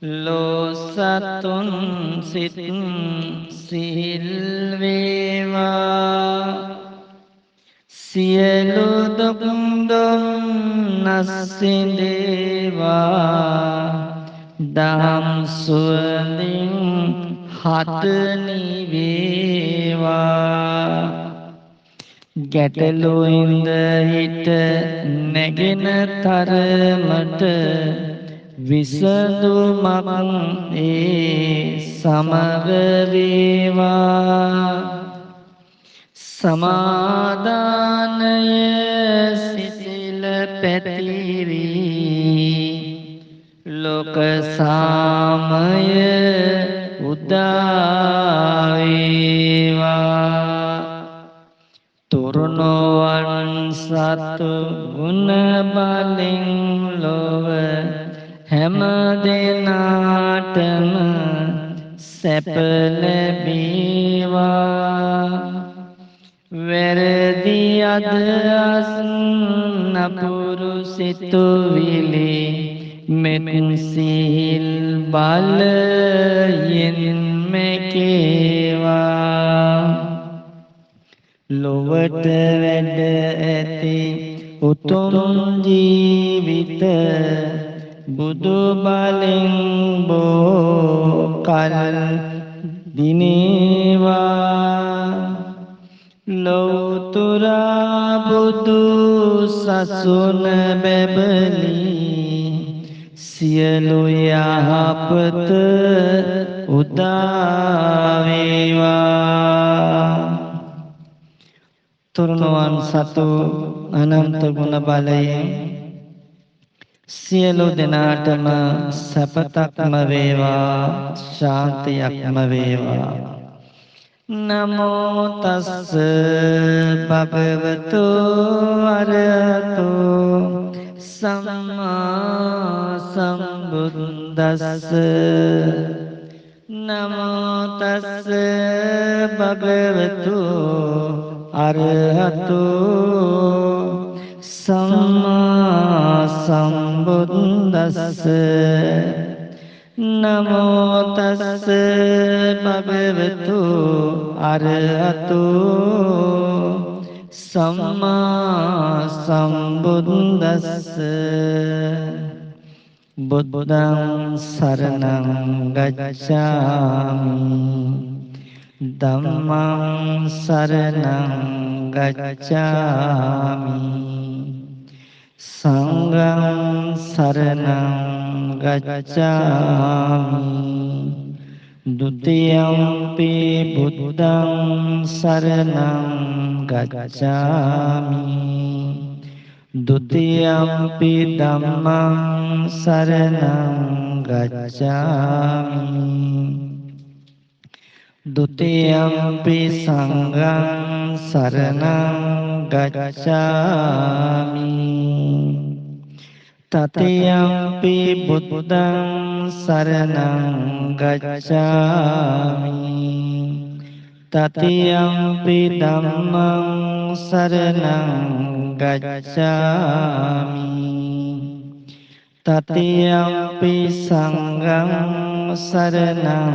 ලෝසතුන් සිත් සිහිල් වේවා සියලු දුක් දුම්නස්සිඳේවා දහම් සුවඳින් හත නිවේවා ගැටලු ඉඳ හිට නැගෙන තරමට විසඳුමක් ඒ සමග වේවා සමාදානය සිසිල පැතිරි ලෝක සාමය උදා වේවා තුරුණුවන් සතු ගුණ බලෙන් ලොව හැම දෙනාටම සැප ලැබේවා වැරදි අදහස් නපුරු සිතුවිලි මෙත් සිහිල් බලයෙන් මැකේවා ලොවට වැඩ ඇති උතුම් ජීවිත බුදු බලෙන් බෝ කල් දිනේවා ලෞතුරා බුදු සසුන බැබලි සියලු යහපත උදා වේවා තුරුණුවන් සතු අනන්ත ගුණ බලයෙන් සියලු දෙනාටම සපතක්ම වේවා ශාන්තියක්ම වේවා නමෝ තස්ස භගවතු අරහතෝ සම්මා සම්බුද්දස්ස නමෝ තස්ස භගවතු අරහතෝ සම්මා සම්බුද්දස්ස නමෝ තස්ස භගවතු අරහතෝ සම්මා සම්බුද්දස්ස බුද්ධං සරණං ගච්ඡාමි ධම්මං සරණං ගච්ඡාමි සංඝං සරණං ගච්ඡාමි ဒုတိယံ පි බුද්ධං සරණං ගච්ඡාමි ဒုတိယံ පි ධම්මං සරණං ගච්ඡාමි ဒုတိယံ පි සංඝං සරණං ගච්ඡාමි තතියම්පි බුද්ධං සරණං ගච්ඡාමි තතියම්පි ධම්මං සරණං ගච්ඡාමි තතියම්පි සංඝං සරණං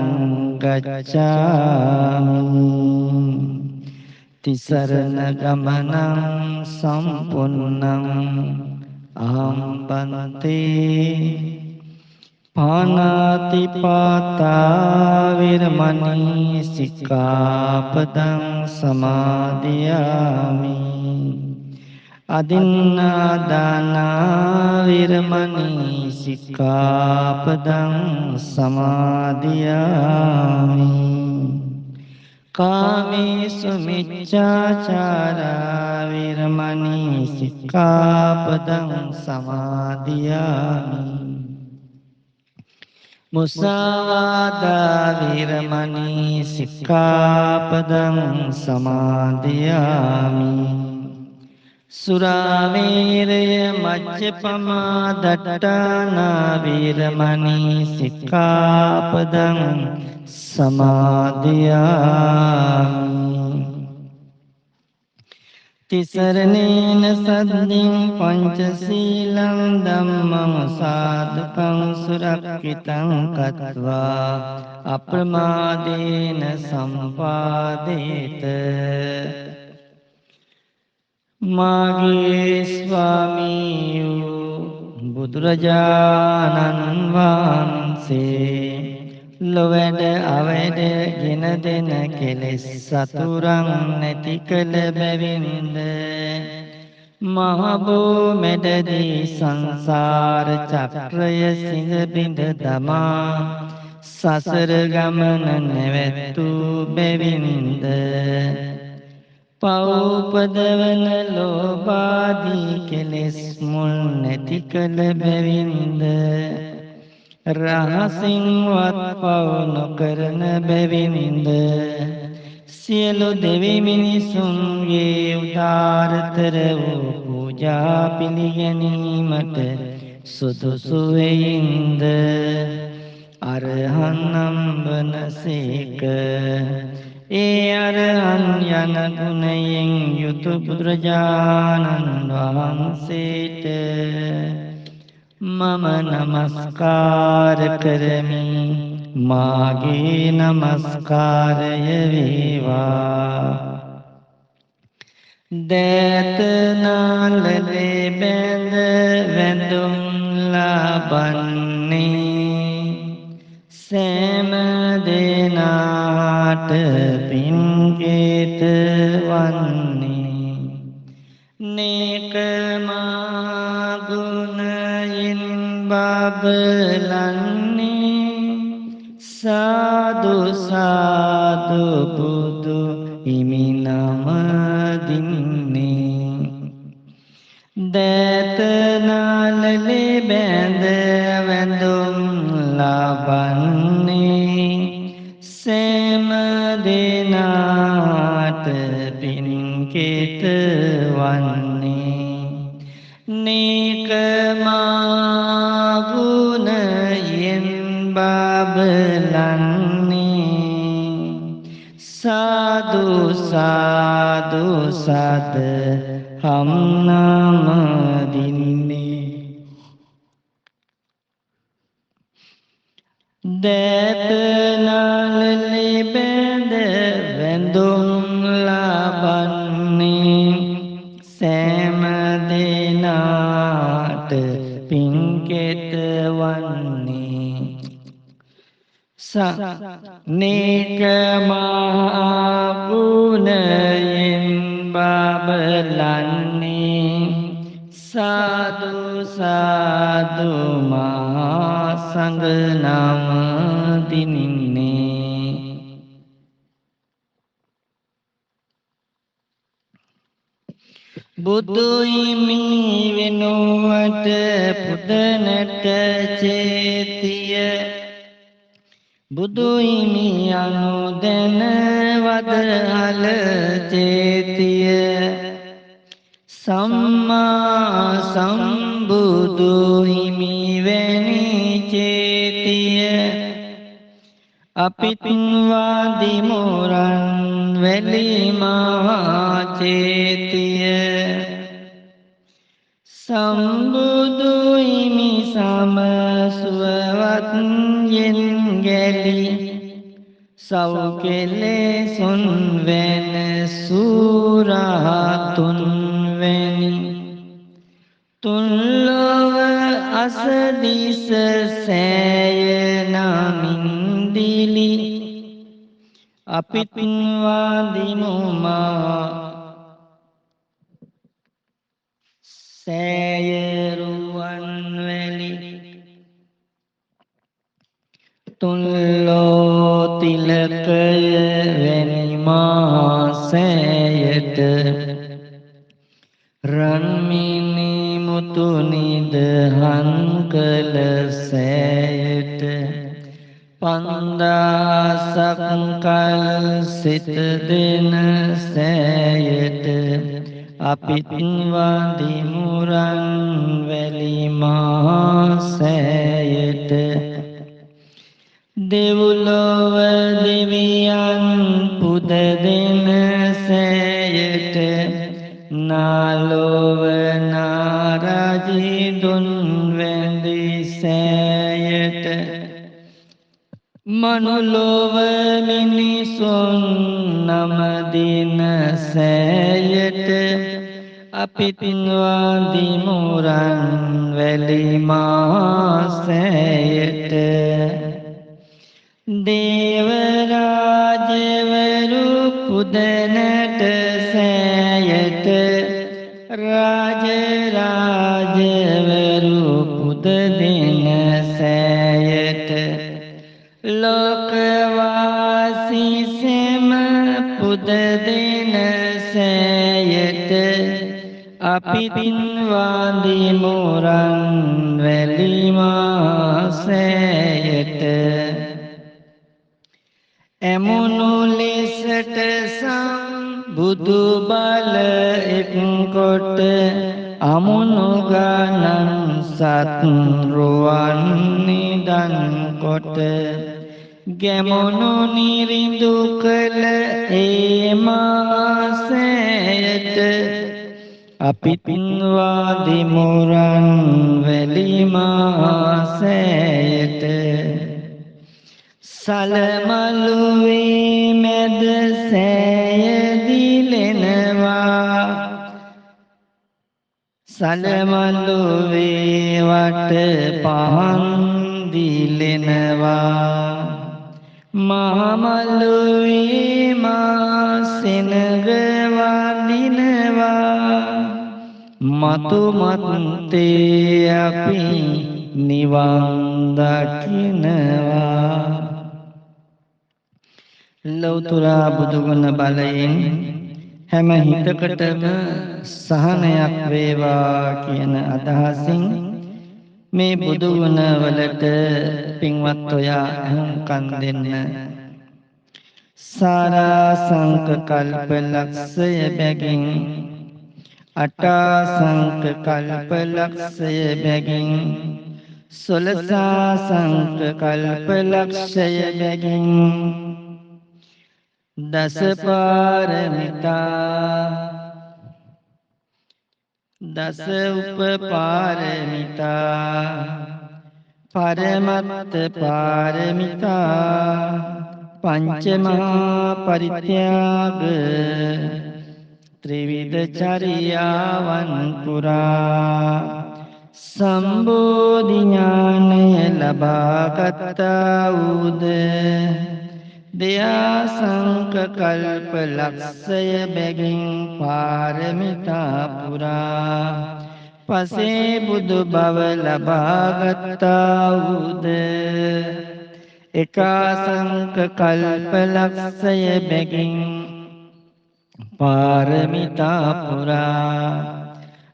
ගච්ඡාමි තිසරණ ගමනං සම්පූර්ණං අහං බන්තේ පාණාතිපාතා විරමණී සික්ඛාපදං සමාදියාමි අදින්නාදානා විරමණී සික්ඛාපදං සමාදියාමි කාමේසු මිච්ඡාචාරා විරමණී සික්ඛාපදං සමාදියාමි මුසාවාදා විරමණී සික්ඛාපදං සමාදියාමි සුරාමේරය මජ්ජපමා දට්ඨානා විරමණී සික්ඛාපදං සමාදියාමි තිසරණේන සද්දින් පංචශීලං ධම්මං සාදුකං සුරක්ඛිතං කତ୍වා අප්‍රමාදේන සම්පාදේත. මාගේ ස්වාමී වූ බුදුරජාණන් වහන්සේ ලොවැඩ අවැඩ ගෙන දෙන කෙලෙස් සතුරන් නැති කළ බැවින්ද මහබෝ මැඩදී සංසාර චක්‍රය සිඳ බිඳ දමා සසර ගමන නැවැත්වූ බැවින්ද පව්පදවන ලෝභාදී කෙලෙස් මුල් නැති කළ බැවින්ද රහසින්වත් පව් නොකරන බැවින්ද සියලු දෙවි මිනිසුන්ගේ උදාරතර වූ පූජා පිළිගැනීමට සුදුසු වෙයින්ද අරහන් වනසේක. ඒ අරහන් යන ගුණයෙන් යුතු බුදුරජාණන් වහන්සේට මම නමස්කාර කරමි. මාගේ නමස්කාරය වේවා. දෑත නාලලේ බැඳ වැඳුම් ලබන්නේ සෑම දෙනාට පින්කේත වන්නේ නේකමා ගුණයෙන් බබලන්නේ සාදු සාදු බුදු හිමි නම දින්නේ. දෑත නාලලේ බැඳ වැඳුම් ලබන්නේ සෑම දෙනාට පින්කෙත වන්නේ නේකමා ගුණයෙන් බබලන්නේ සාදු සාදු සද හම් නම දින්නේ. දෑත නාලලේ බැඳ වැඳුම් ලබන්නේ සෑම දෙනාට පින්කෙත වන්නේ නේකමා ගුණයෙන් බබලන්නේ සාදු සාදු මහා සංඝ නම දින්නේ. බුදු හිමි වෙනුවට පුදනට චේතිය බුදු හිමි අනුදැන වදහල චේතිය සම්මා සම්බුදු හිමි වැනි චේතිය අපිත් වාදිමු රන් වැලි මහා චේතිය සම්බුදු හිමි සමසුවත් යෙන් ගැලි සව් කෙලෙසුන් වෙන සූරාතුන් වැනි තුන්ලොව අසදිස සෑය නමින් දිලි අපිත් වාදිමු මා සෑය රුවන් වැලි තුන්ලෝ තිලකය වැනි මා සෑයට රන්මිනි මුතු නිදහන් කළ සෑයට පන්දාසක් කල් සිත දෙන සෑයට අපිත් වදිමු රන් වැලි මහා සෑයට දෙව්ලොව දෙවියන් පුද දෙන සෑයට මනුලොව මිනිසුන් නමදින සෑයට අපිත් වඳිමුරන් වැලිමා සෑයට දේව රාජවරු පුදනට සෑයට රාජ රාජවරු පුද දෙන සෑයට ලෝකවාසී සෙම පුද දෙන සෑයට අපිත් වඳිමුරන් වැලිමා සෑයට එමුණු ලෙසට සම්බුදු බල එක්කොට අමුණු ගණන් සත් රුවන් නිදන් කොට ගැමුණු නිරිඳු කළ ඒ මාසයට අපිත් වඳිමුරන් වැලිමා සෑයට සලමලුවේ මැද සෑය දිලෙනවා සලමලුවේ වට පහන් දිලෙනවා මහමලුවේ මා සෙනග වඳිනවා මතු මත්තේ අපි නිවන් දකිනවා ලෞතර බුදුගුණ බලයෙන් හැම හිතකටම සහනයක් වේවා කියන අදහසින් මේ බුදුගුණ වලට පින්වත් ඔයා අහුම්කම් දෙන්න සාරා සංක කල්ප ලක්ෂය බැගින් අටා සංක කල්ප ලක්ෂය බැගින් සොළසා සංක කල්ප ලක්ෂය බැගින් දස පාරමිතා දස උපපාරමිතා පරමත්ත පාරමිතා පංචමහා පරිත්‍යාග ත්‍රිවිධ චර්යාවන් පුරා සම්බෝධි ඥානය ලබාගත්තා වූද දයා සංක කල්ප ලක්ෂය බැගින් පාරමිතා පුරා පසේ බුදු බව ලබාගත්තා වූද එකා සංක කල්ප ලක්ෂය බැගින් පාරමිතා පුරා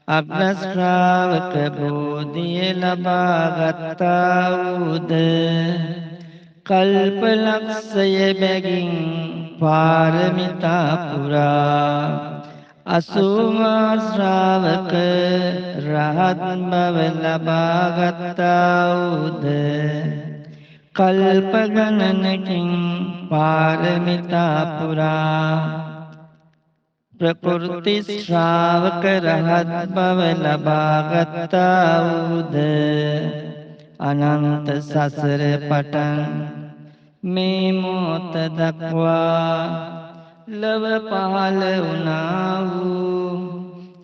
අග්‍ර ශ්‍රාවක බෝධිය ලබාගත්තා වූද කල්ප ලක්ෂය බැගින් පාරමිතා පුරා අසුමා ශ්‍රාවක රහත් බව ලබාගත්තා වූද කල්ප ගණනකින් පාරමිතා පුරා ප්‍රකෘති ශ්‍රාවක රහත් බව ලබාගත්තා වූද අනන්ත සසර පටන් මේ මොහොත දක්වා ලව පහළ වුණා වූ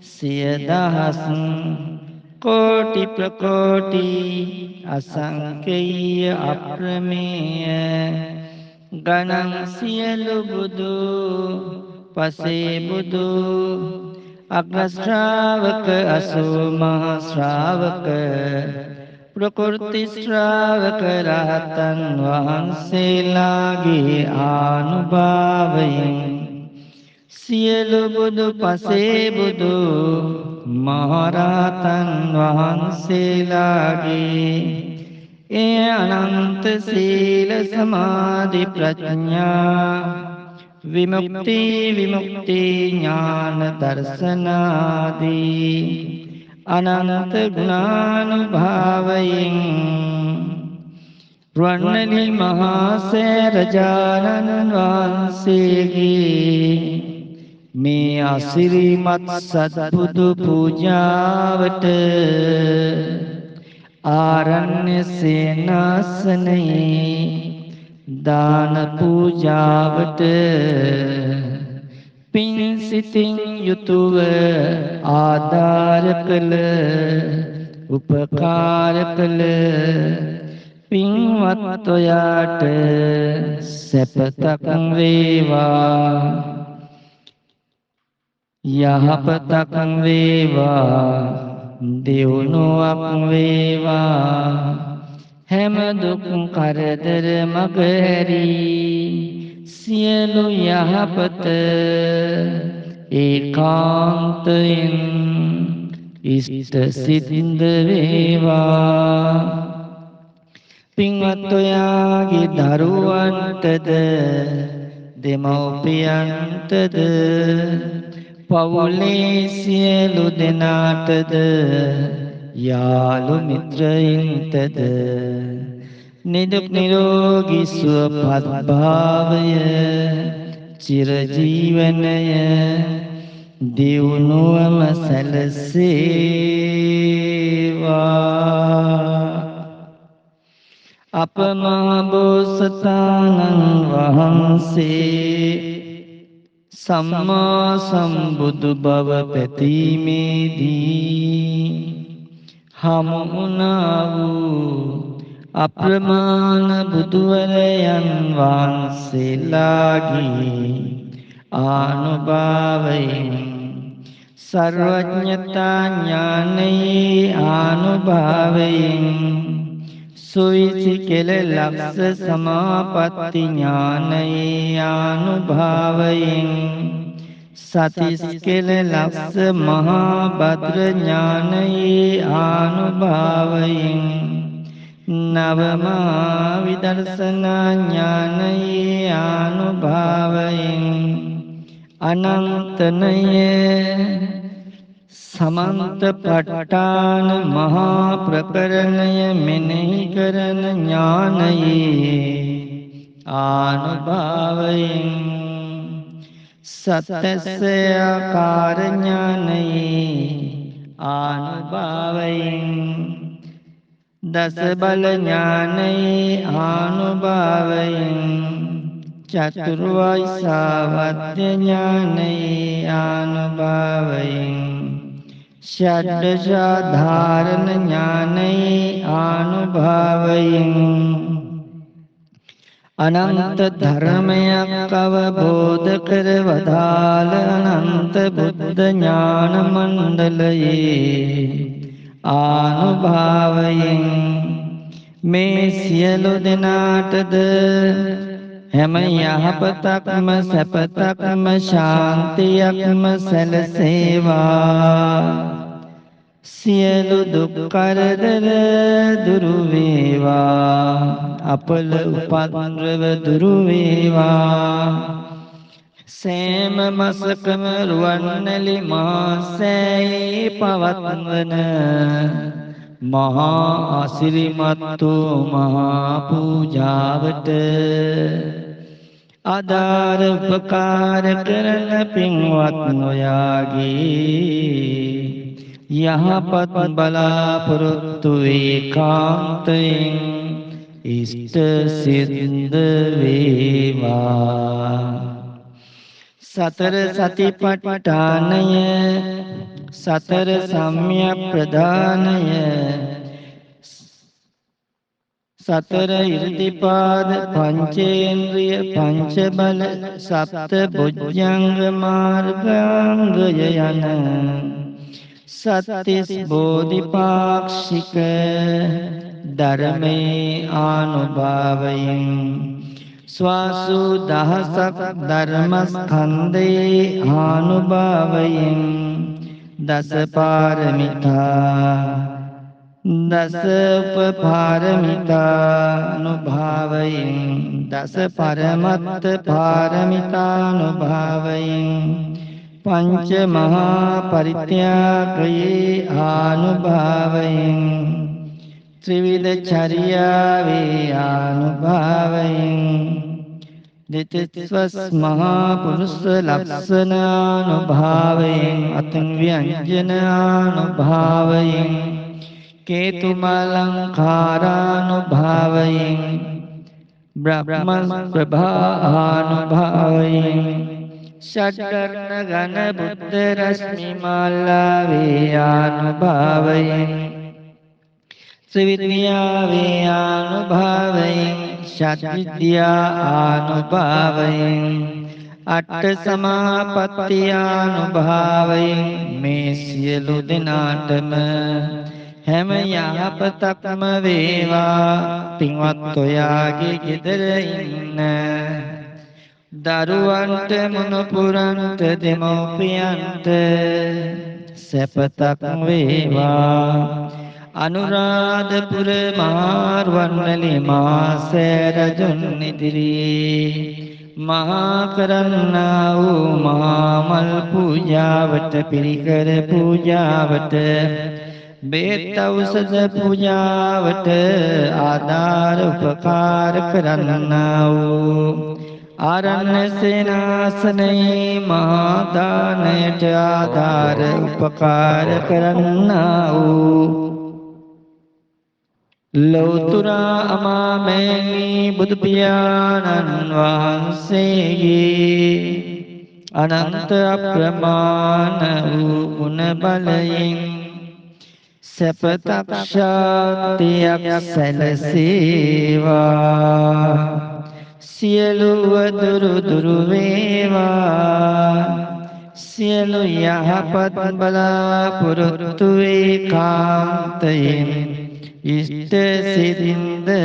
සිය දහස් කෝටි ප්‍රකෝටි අසංකේය අප්‍රමේය ගණන් සියලු බුදු පසේ බුදු අග්‍ර ශ්‍රාවක අසෝ මහ ශ්‍රාවක ප්‍රකෘති ශ්‍රාවක රහතන් වහන්සේලාගේ ආනුභාවයෙන් සියලු බුදු පසේ බුදු මහරහතන් වහන්සේලාගේ ඒ අනන්ත සීල සමාධි ප්‍රඥා විමුක්ති විමුක්ති ඥාන දර්ශනාදී අනන්ත ගුණානුභාවයෙන් රුවන්වැලි මහා සෑරජානන් වහන්සේගේ මේ අසිරිමත් සත්බුදු පූජාවට ආරණ්‍ය සේනාසනයේ දාන පූජාවට පින් සිතින් යුතුව ආධාර කළ උපකාර කළ පින්වත් ඔයාට සැපතක් වේවා යහපතක් වේවා දියුණුවක් වේවා හැම දුක් කරදර මගහැරී සියලු යහපත ඒකාන්තයෙන් ඉෂ්ට සිද්ධ වේවා පින්වත් ඔයාගේ දරුවන්ටද දෙමව්පියන්ටද පවුලේ සියලු දෙනාටද යාළු මිත්‍රයින්ටද නිදුක් නිරෝගී සුවපත් භාවය චිරජීවනය දියුණුවම සැලසේවා අප මහ බෝසතාණන් වහන්සේ සම්මා සම්බුදු බව පැතීමේදී හමු වුණා වූ අප්‍රමාණ බුදුවරයන් වහන්සේලාගේ ආනුභාවයෙන් සර්වඥතා ඥානයේ ආනුභාවයෙන් සුවිසි කෙල ලක්ෂ සමාපatti ඥානයේ ආනුභාවයෙන් සතිස් කෙල ලක්ෂ මහා භද්‍ර ඥානයේ ආනුභාවයෙන් නවමා විදර්ශනා ඥානයේ ආනුභාවයෙන් අනන්තනය සමන්ත පට්ඨාන මහා ප්‍රකරණය මෙනෙහි කරන ඥානයේ ආනුභාවයෙන් සත්‍යස්යාකාර ඥානයේ ආනුභාවයෙන් දස බල ඥානයේ ආනුභාවයෙන් චතුර්වෛසාවත්‍ය ඥානයේ ආනුභාවයෙන් षड्दशाधारण ඥානයේ ආනුභාවයෙන් අනන්ත ධර්මයක් අවබෝධ කර වදාළ අනන්ත බුද්ධ ඥාන මණ්ඩලයේ ආනුභාවයෙන් මේ සියලු දෙනාටද හැම යහපතක්ම සැපතක්ම ශාන්තියක්ම සැලසේවා සියලු දුක් කරදර දුරු වේවා අපල උපද්‍රව දුරු වේවා සෑම මාසකම රුවන්වැලි මාසයේ පවත්වන මහා අසිරිමත් වූ මහා පූජාවට ආදාර උපකාර කරන පින්වත් නොයාගේ යහපත් බලාපොරොත්තු ඒකාන්තයෙන් ඉෂ්ට සිද්ධ වේවා සතර සතිපට්ඨානය සතර සම්‍යක් ප්‍රදානය සතර ඉර්ධිපාද පංචේන්ද්‍රිය පංච බල සප්ත බොජ්ජංග මාර්ගාංගය යන සත්‍තිස් බෝධිපාක්ෂික ධර්මේ ආනුභාවයෙන් ස්වාසු දහසක් ධර්මස්කන්ධේ ආනුභාවයෙන් දස පාරමිතා දස උපපාරමිතානුභාවයෙන් දස පරමත්ත පාරමිතානුභාවයෙන් පංච මහා පරිත්‍යාගයේ ආනුභාවයෙන් ත්‍රිවිධ චර්යාවේ ආනුභාවයෙන් දෙතිස්වස් මහා පුරුෂ ලක්ෂණානුභාවයෙන් අතං ව්‍යංජනානුභාවයෙන් केतुमलङ्कारानुभावयन् ब्रह्मप्रभानुभावयन् षड्वर्णगणबुद्धरश्मिमालावेयानुभावयन् त्रिविद्यावेयानुभावयन् षड्विद्या आनुभावयन् අට්ඨසමාපත්තියානුභාවයෙන් මේ සියලු දෙනාටම හැම යහපතක්ම වේවා. පින්වත් ඔයාගේ ගෙදර ඉන්න දරුවන්ට මුණුපුරන්ට දෙමව්පියන්ට සැපතක් වේවා. අනුරාධපුර මාර්වන්නලි මාසෑ රජුන් ඉදිරියේ මහා කරන්නා වූ මහා මල් පූජාවට පිරිකර පූජාවට බේත් ඖෂධ පූජාවට ආධාර උපකාර කරන්නා වූ ආරණ්‍ය සේනාසනයේ මහා දානයට ආධාර උපකාර කරන්නා වූ ලෞතුරා අමාමෑණී බුදු පියාණන් වහන්සේගේ අනන්ත අප්‍රමාණ වූ ගුණ බලයෙන් සැපතක් ශාන්තියක් සැලසේවා. සියලු වදුරු දුරු වේවා. සියලු යහපත් බලාපොරොත්තු ඒකාන්තයෙන් ඉෂ්ට සිරින්ද වේවා.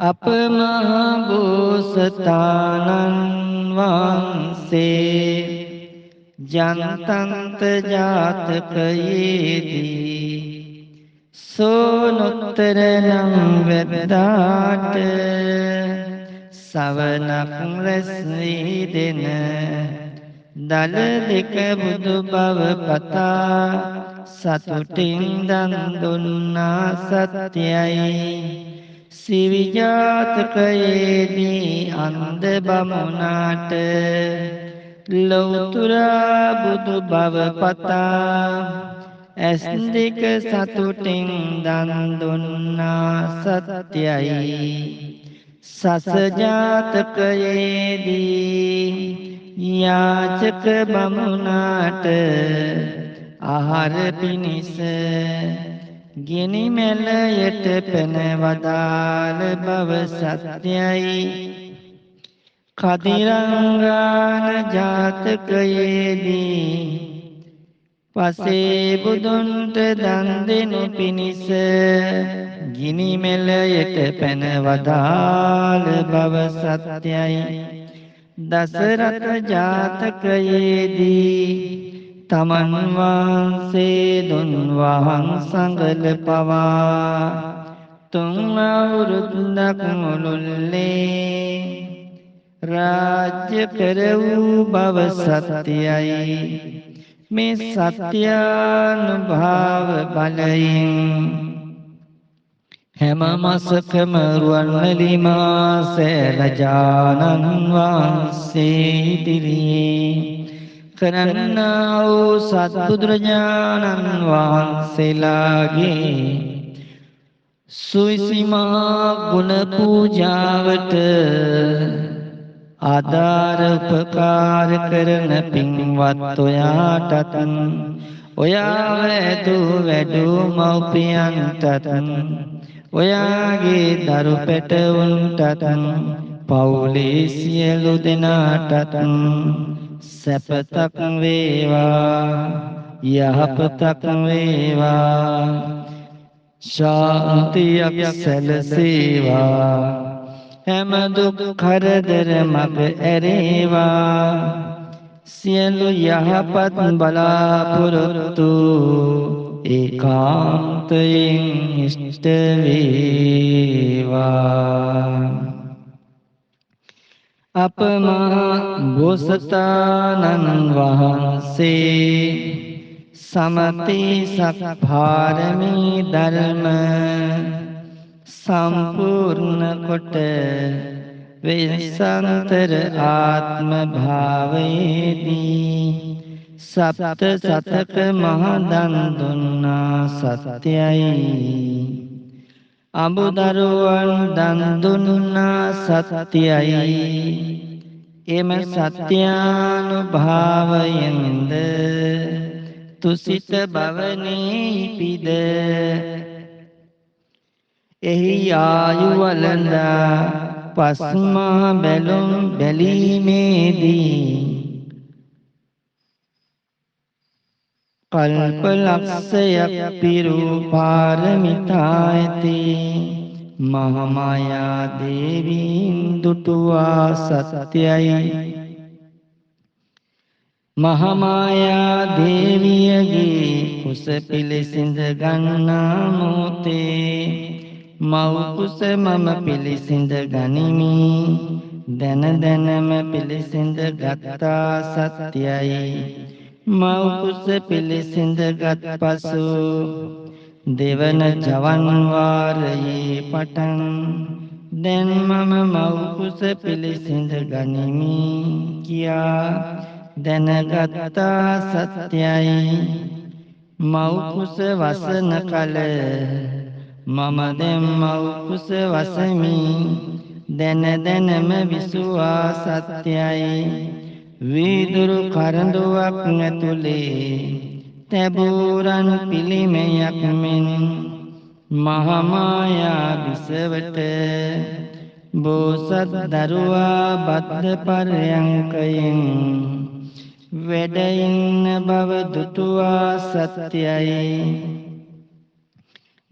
අප මහා බෝසතාණන් වහන්සේ ජන්තන්ත ජාතකයේදී සෝනුත්තර නම් වෙද්දාට සවනක් රැස් වී දෙන දල දෙක බුදු බව පතා සතුටින් දන් දුන්නා සත්‍යයි. සිවිජාතකයේදී අන්ධ බමුණාට ලෞතුරා බුදු බව පතා ඇස් දෙක සතුටින් දන් දුන්නා සත්‍යයි. සසජාතකයේදී යාචක බමුණාට ආහාර පිණිස ගිනි මැලයට පැන වදාළ බව සත්‍යයි. කදිරංගාන ජාතකයේදී පසේ බුදුන්ට දන් දෙනු පිණිස ගිනි මැලයට පැන වදාළ බව සත්‍යයි. දසරථ ජාතකයේදී තමන් වහන්සේ දුන් වහන් සඟල පවා තුන් අවුරුද්දක් මුළුල්ලේ රාජ්‍ය කර වූ බව සත්‍යයි. මේ සත්‍යානුභාව බලයෙන් හැම මාසකම රුවන්වැලි මාසෑ රජාණන් වහන්සේ ඉදිරියේ කරන්නා වූ සත්බුදුරජාණන් වහන්සේලාගේ සුවිසි මහා ගුණ පූජාවට ආධාර උපකාර කරන පින්වත් ඔයාටත් ඔයාව ඇදූ වැඩූ මව්පියන්ටත් ඔයාගේ දරු පැටවුන්ටත් පවුලේ සියලු දෙනාටත් සැපතක් වේවා. යහපතක් වේවා. ශාන්තියක් සැලසේවා. හැම දුක් කරදර මග ඇරේවා. සියලු යහපත් බලාපොරොත්තු ඒකාන්තයෙන් ඉෂ්ට වේවා. අප මහා බෝසතාණන් වහන්සේ සමති සක්පාරමී ධර්ම සම්පූර්ණ කොට වෙස්සන්තර ආත්ම භාවයේදී සප්ත සතක මහදන් දුන්නා සත්‍යයි අඹදරුවන් දන් දුන්නා සත්‍යයි එම සත්‍යානුභාවයෙන්ද තුසිත භවනේ ඉපිද එහි ආයු වළඳා පස්මා බැලුම් බැලීමේදී කල්ප ලක්ෂයක් පිරූ පාරමිතා ඇති මහාමායා දේවීන් දුටුවා සත්‍යයි මහාමායා දේවියගේ කුස පිළිසිඳ ගන්නා මොහොතේ මව් කුස මම පිළිසිඳ ගනිමි දැන දැනම පිළිසිඳ ගත්තා සත්‍යයි මව් කුස පිළිසිඳගත් පසු දෙවන ජවන් වාරයේ පටන් දැන් මම මව් කුස පිළිසිඳ ගනිමි කියා දැනගත්තා සත්‍යයි මව් කුස වසන කල මම දැන් මව් කුස වසමි දැන දැනම විසුවා සත්‍යයි වීදුරු කරඬුවක් ඇතුලේ තැබූරන් පිළිමයක් මෙන් මහාමායා බිසවට බෝසත් දරුවා බද්ධ පර්යංකයෙන් වැඩ ඉන්න බව දුටුවා සත්‍යයි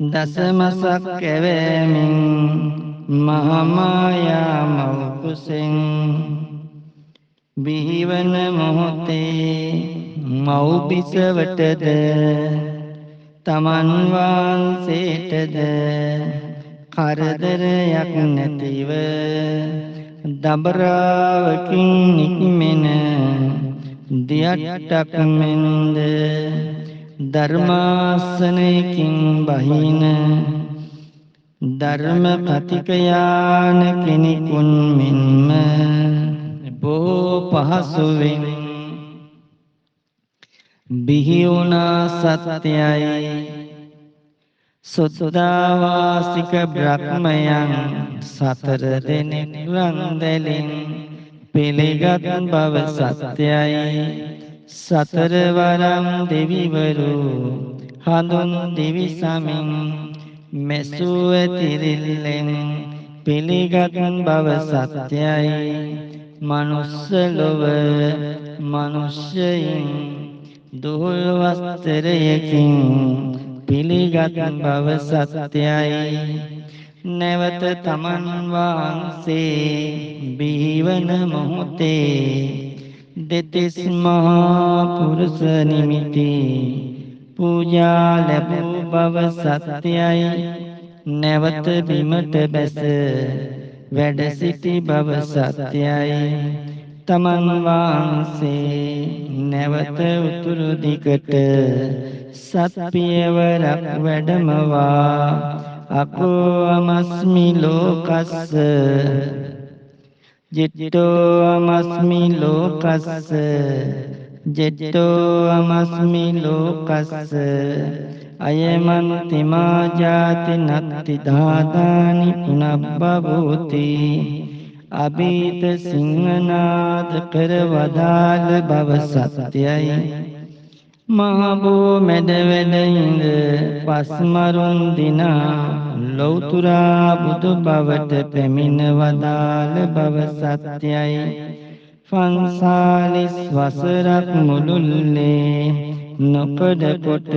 දසමසක් කැවෑමෙන් මහාමායා මව් කුසෙන් බිහිවන මොහොතේ මව් බිසවටද තමන් වහන්සේටද කරදරයක් නැතිව දබරාවකින් නික්මෙන දියට්ටක් මෙන්ද ධර්මාසනයකින් බහින ධර්ම කතිකයාන කෙනෙකුන් මෙන්ම බොහෝ පහසුවෙන් බිහි වුණා සත්‍යයි සුද්ධාවාසික බ්‍රහ්මයන් සතර දෙනෙක් රන්දැලින් පිළිගත් බව සත්‍යයි සතරවරම් දෙවිවරු හඳුන් දිවිසමින් මෙසුව තිරිල්ලෙන් පිළිගත් බව සත්‍යයි මනුස්ස ලොව මනුෂ්‍යයින් දුහුල් වස්තරයකින් පිළිගත් බව සත්‍යයි නැවත තමන් වහන්සේ බිහිවන මොහොතේ දෙතිස් මහා පුරුෂ නිමිති පූජා ලැබූ බව සත්‍යයි නැවත බිමට බැස වැඩ සිටි බව සත්‍යයි තමන් වහන්සේ නැවත උතුරු දිගට සත්පියවරක් වැඩමවා අකෝ අමස්මි ලෝකස්ස ජිට්ඨෝ අමස්මි ලෝකස්ස ජිට්ඨෝ අමස්මි ලෝකස්ස අයමන්ති මා ජාති නත්ති දාදානි පුනබ්බවෝති අභීත සිංහනාද කර වදාළ බව සත්‍යයි මහබෝ මැද වැඩ ඉඳ පස්මරුන් දිනා ලෞතුරා බුදු බවට පැමිණ වදාළ බව සත්‍යයි පන්සාලිස් වසරක් මුළුල්ලේ නොකඩ කොට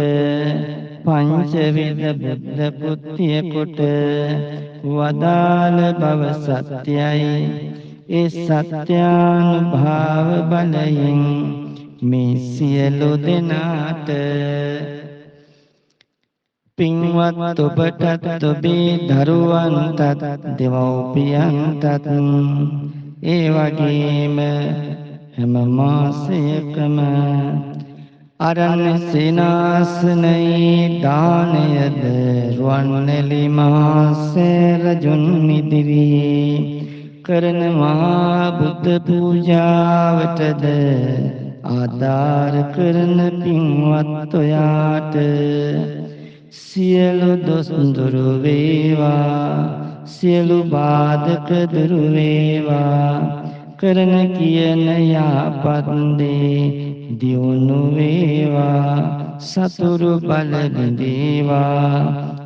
පංචවිධ බුද්ධ පුත්තිය කොට වදාළ බව සත්‍යයි ඒ සත්‍යානුභාව බලයෙන් මේ සියලු දෙනාට පින්වත් ඔබටත් ඔබේ දරුවන්ටත් දෙමව්පියන්ටත් ඒ වගේම හැම මාසයකම අරණ්‍ය සේනාසනයේ දානයද රුවන්වැලි මහා සෑරජුන් ඉදිරියේ කරන මහා බුද්ධ පූජාවටද ආධාර කරන පින්වත් ඔයාට සියලු දොස් දුරු වේවා, සියලු බාධක දුරු වේවා, කරන කියන යහපත් දේ දියුණු වේවා, සතුරු බල බිඳේවා,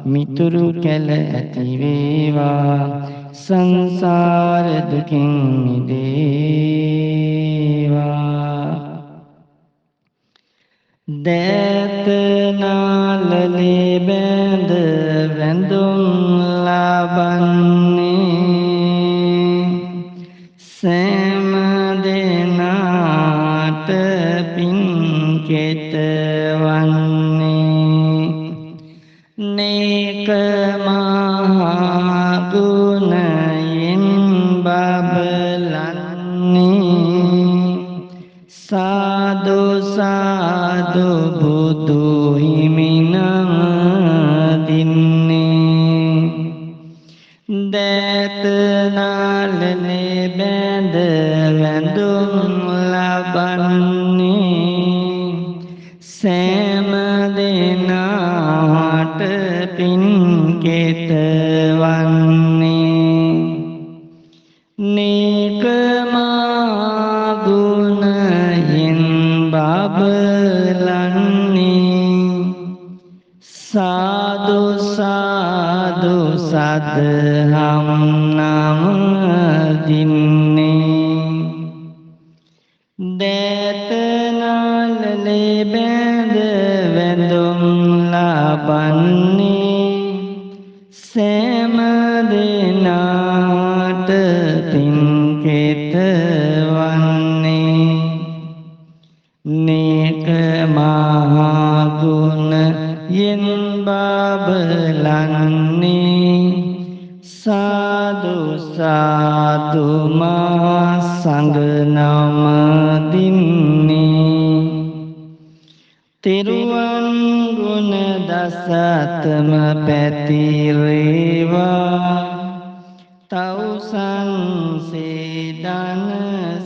මිතුරු කැල ඇති වේවා, සංසාර දුකින් මිදේවා. දෑත නාලලේ බැඳ වැඳුම් ලබන්නේ සෑම දෙනාට පින් කෙතවන්නේ නේක මහා ගුණයෙන් බබලන්නේ සාදු සාදු බුදු හිමිනම දින්නේ දෑත නාලලේ බැඳ වැඳුම් ලබන්නේ සෑම දෙනාට පින් කෙතවන්නේ නේක ගුණයෙන් බබලන්නේ සාදු සාදු සදහම් නම දින්නේ දෑත නාලලේ බැඳ වැඳුම් ලබන්නේ සෑම දෙනාට පින් කෙතවන්නේ නේක මහා ගුණයෙන් බබලන්නේ සාදු සාදු මා සංඝ නම දින්නේ තෙරුවන් ගුණ දසතම පැතිරේවා තවුසන් සේදන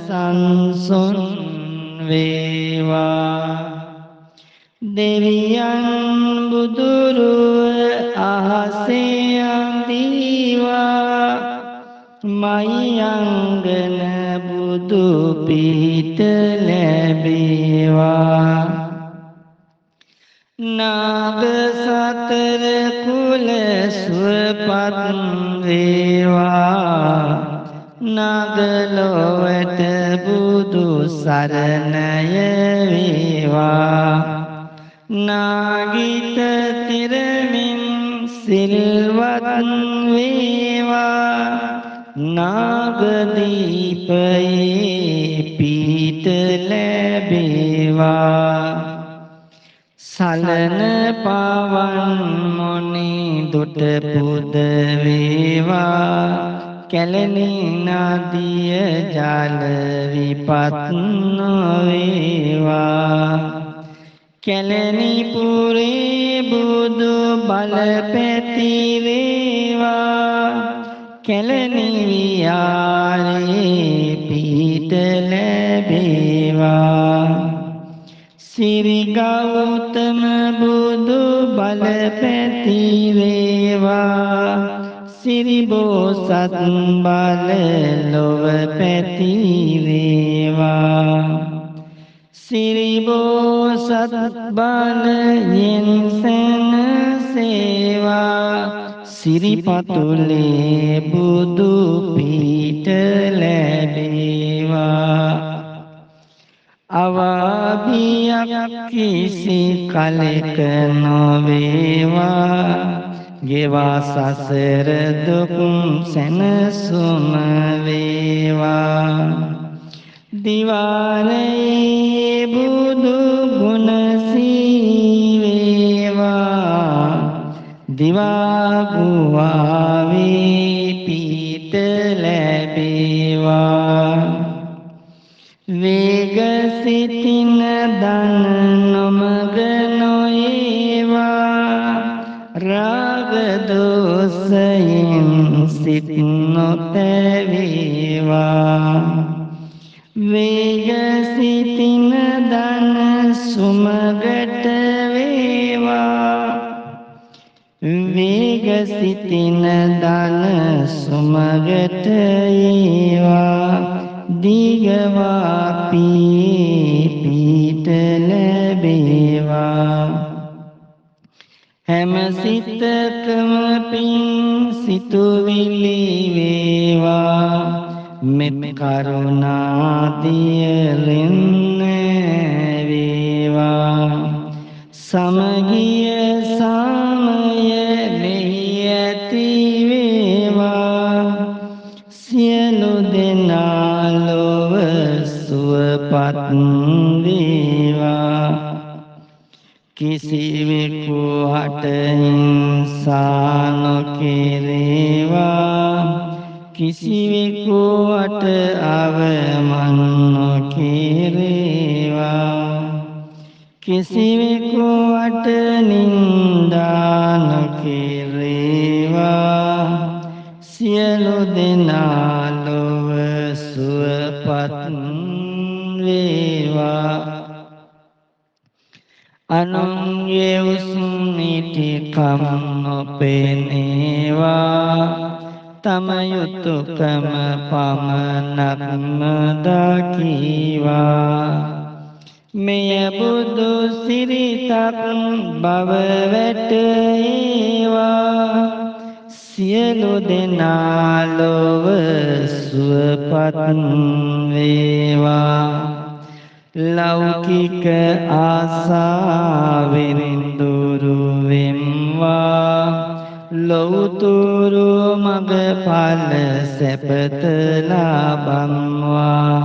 සංසුන් වේවා දෙවියන් බුදුරුව අහසේ අඳීවා මහියංගන බුදු පිහිට ලැබේවා නාග සතර කුල සුවපත් වේවා නාගලොවට බුදු සරණය වේවා නාගිත තිරමින් සිල්වත් වේවා නාගදීපයේ පිහිට ලැබේවා සලන පවන් මොනි දුට පුද වේවා කැලණි නදිය ජල විපත් නොවේවා කැලණි පුරේ බුදු බල පැති වේවා කැලණි විහාරේ පිහිට ලැබේවා සිරි ගෞතම බුදු බල පැති වේවා සිරි බෝසත් බල ලොව පැති වේවා සිරි බෝසත් බලයෙන් සැනසේවා සිරිපතුලේ බුදු පිහිට ලැබේවා අවාභියක් කිසි කලෙක නොවේවා ගෙවා සසර දුක් සැනසුම වේවා දිවාලයේ බුදු ගුණ සීවේවා දිවා ගුවාවේ පිහිට ලැබේවා වේග සිතින දන නොමග නොඒවා රාග දෝසයෙන් සිත් නොතැවේවා වේග සිතින සුමගට වේවා වේග සිතින දන සුමගට ඒවා දීගවා පීට ලැබේවා හැම සිතකම පින් සිතුවිලි වේවා මෙත් කරුණාදියෙන් වේවා සමගිය සාමය මෙහි ඇති වේවා සියලු දෙනා ලොව සුවපත් වේවා කිසිවෙකු හට හිංසා නොකෙරේවා කිසිවෙකුට අවමන් නොකෙරේවා කිසිවෙකුට නින්දා නොකෙරේවා සියලු දෙනා ලොව සුවපත් වේවා අනුන්ගේ උස්නිටිකම් නොපෙනේවා තම යුතුයකම පමණක්ම දකීවා මෙය බුදු සිරිතක් බව වැටේවා සියලු දෙනා ලොව සුවපත් වේවා ලෞකික ආසාවෙන් දුරු වෙම්වා ලෞතුරු මගඵල සැපත ලබම්වා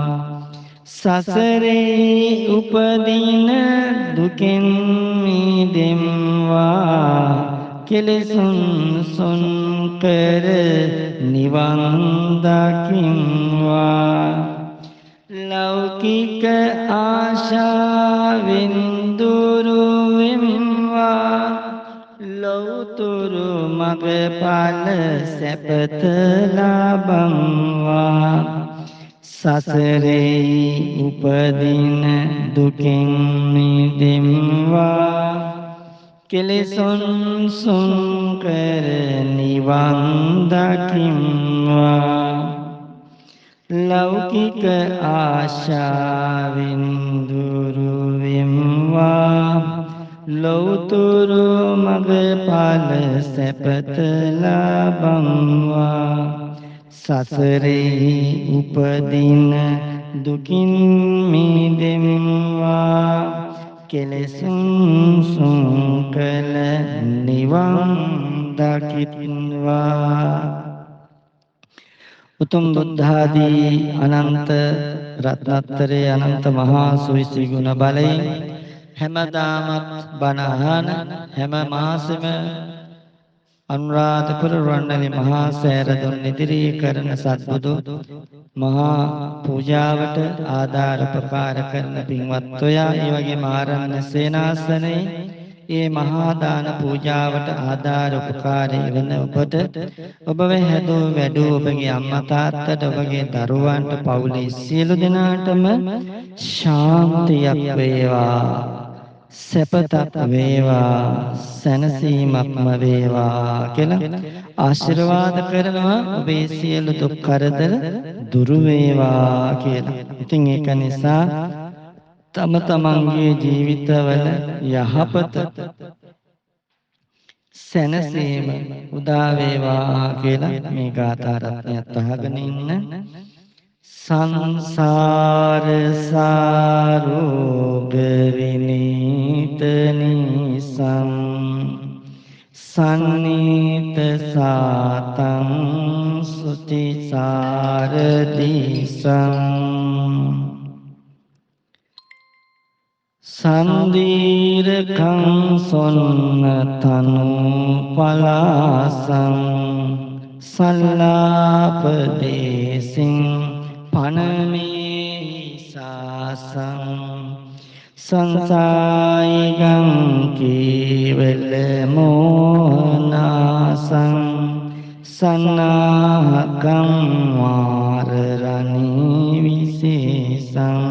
සසරේ උපදින දුකෙන් මිදෙම්වා කෙලෙසුන් සොන් කර නිවන් දකිම්වා ලෞකික ආශාවෙන් දුරු වෙම්වා ලෞතුරු මගඵල සැපත ලබම්වා සසරේ උපදින දුකෙන් මිදෙම්වා කෙලෙසුන් සොන් කර නිවන් දකිම්වා ලෞකික ආශාවෙන් දුරු වෙම්වා ලෞතුරු මගඵල සැපත ලබම්වා සසරේ උපදින දුකින් මිදෙම්වා කෙලෙසුන් සොන් කළ නිවන් දකිත්වා උතුම් බුද්ධාදී අනන්ත රත්නත්‍රයේ අනන්ත මහා සුවිසි ගුණ බලයෙන් හැමදාමත් බණ අහන හැම මාසෙම අනුරාධපුර රුවන්වැලි මහා සෑරදුන් ඉදිරි කරන සත්බුදු මහා පූජාවට ආධාර උපකාර කරන පින්වත් ඔයා ඒ වගේම ආරණ්‍ය සේනාසනයේ ඒ මහා දාන පූජාවට ආධාර උපකාරී වෙන ඔබට ඔබව හැදූ වැඩූ ඔබගේ අම්මා තාත්තට ඔබගේ දරුවන්ට පවුලේ සියලු දෙනාටම ශාන්තියක් වේවා සැපතක් වේවා සැනසීමක්ම වේවා කියලා ආශිර්වාද කරනවා ඔබේ සියලු දුක් කරදර දුරු වේවා කියලා. ඉතින් ඒක නිසා තම තමන්ගේ ජීවිතවල යහපත සැනසීම උදා වේවා කියලා මේ ගාථා රත්නයත් අහගෙන ඉන්න. සංසාර සාරෝග විනීත නිසං සන්නීත සාතං සුතිසාර දිසං සන්දීරකං සොන්න තනු පලාසං සල්ලාපදේසින් පනමේ සාසං සංසායිගං කේවල මෝනාසං සන්නාහකං වාරරණී විශේෂං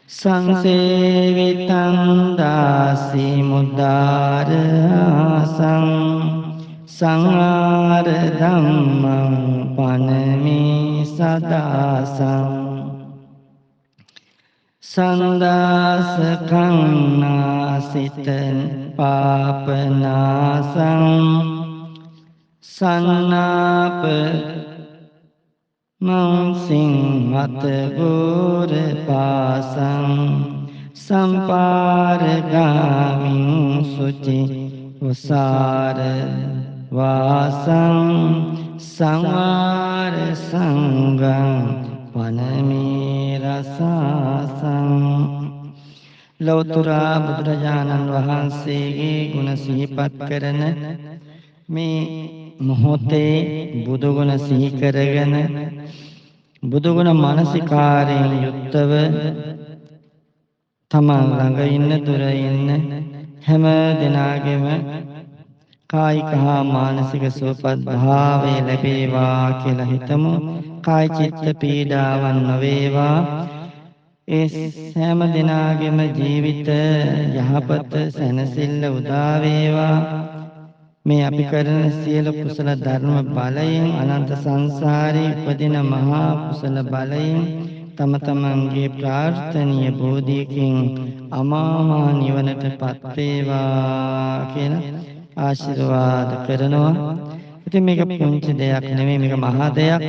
සංසේවිතං දාසි මුද්දාරහසං සංආර ධම්මං පනමි සදාසං සන්දාසකං නාසිතං පාපනාසං සන්නාප මංසිංහත ගෝර පාසං සම්පාරගාමින් සුචි උසාර වාසං සංවාර සංගං වනමේ රසාසං. ලෞතර බුදුරජාණන් වහන්සේගේ ගුණ සිහිපත් කරන මේ මොහොතේ බුදුගුණ සිහි කරගෙන බුදුගුණ මානසිකාරයෙන් යුක්තව තමන් ළඟ ඉන්න දුර ඉන්න හැම දෙනාගේම කායික හා මානසික සුවපත් භාවය ලැබේවා කියලා හිතමු. කාය චිත්ත පීඩාවන් නොවේවා. ඒ හැම දෙනාගේම ජීවිත යහපත සැනසෙල්ල උදා වේවා. මේ අපි කරන සියලු කුසල ධර්ම බලයෙන් අනන්ත සංසාරේ උපදින මහා කුසල බලයෙන් තම තමන්ගේ ප්‍රාර්ථනීය බෝධියකින් අමා නිවනටපත් වේවා කියලා ආශිර්වාද කරනවා. ඉතින් මේක පුංචි දෙයක් නෙමෙයි, මේක මහා දෙයක්.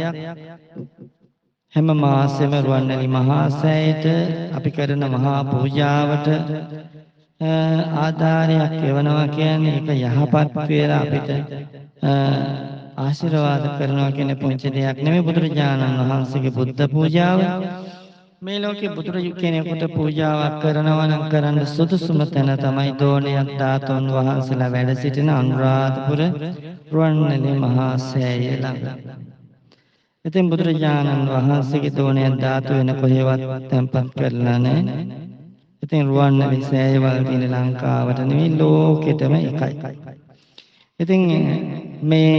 හැම මාසෙම රුවන්වැලි මහා සෑයට අපි කරන මහා පූජාවට ආධාරයක් එවනවා කියන්නේ ඒක යහපත් වේලා අපිට ආශිර්වාද කරනවා කියන පුංචි දෙයක් නෙමෙයි. බුදුරජාණන් වහන්සේගේ බුද්ධ පූජාව මේ ලෝකේ බුදුරජු කෙනෙකුට පූජාවක් කරනවා නම් කරන්න සුදුසුම තැන තමයි දෝණයක් ධාතුන් වහන්සේලා වැඩ සිටින අනුරාධපුර රුවන්වැලි මහා සෑය ළඟ. ඉතින් බුදුරජාණන් වහන්සේගේ දෝණයක් ධාතු වෙන කොහෙවත් තැන්පත් කරලා නැහැ. ඉතින් රුවන්වැලි සෑයවල තියෙන ලංකාවට නෙවෙයි ලෝකෙටම එකයි. ඉතින් මේ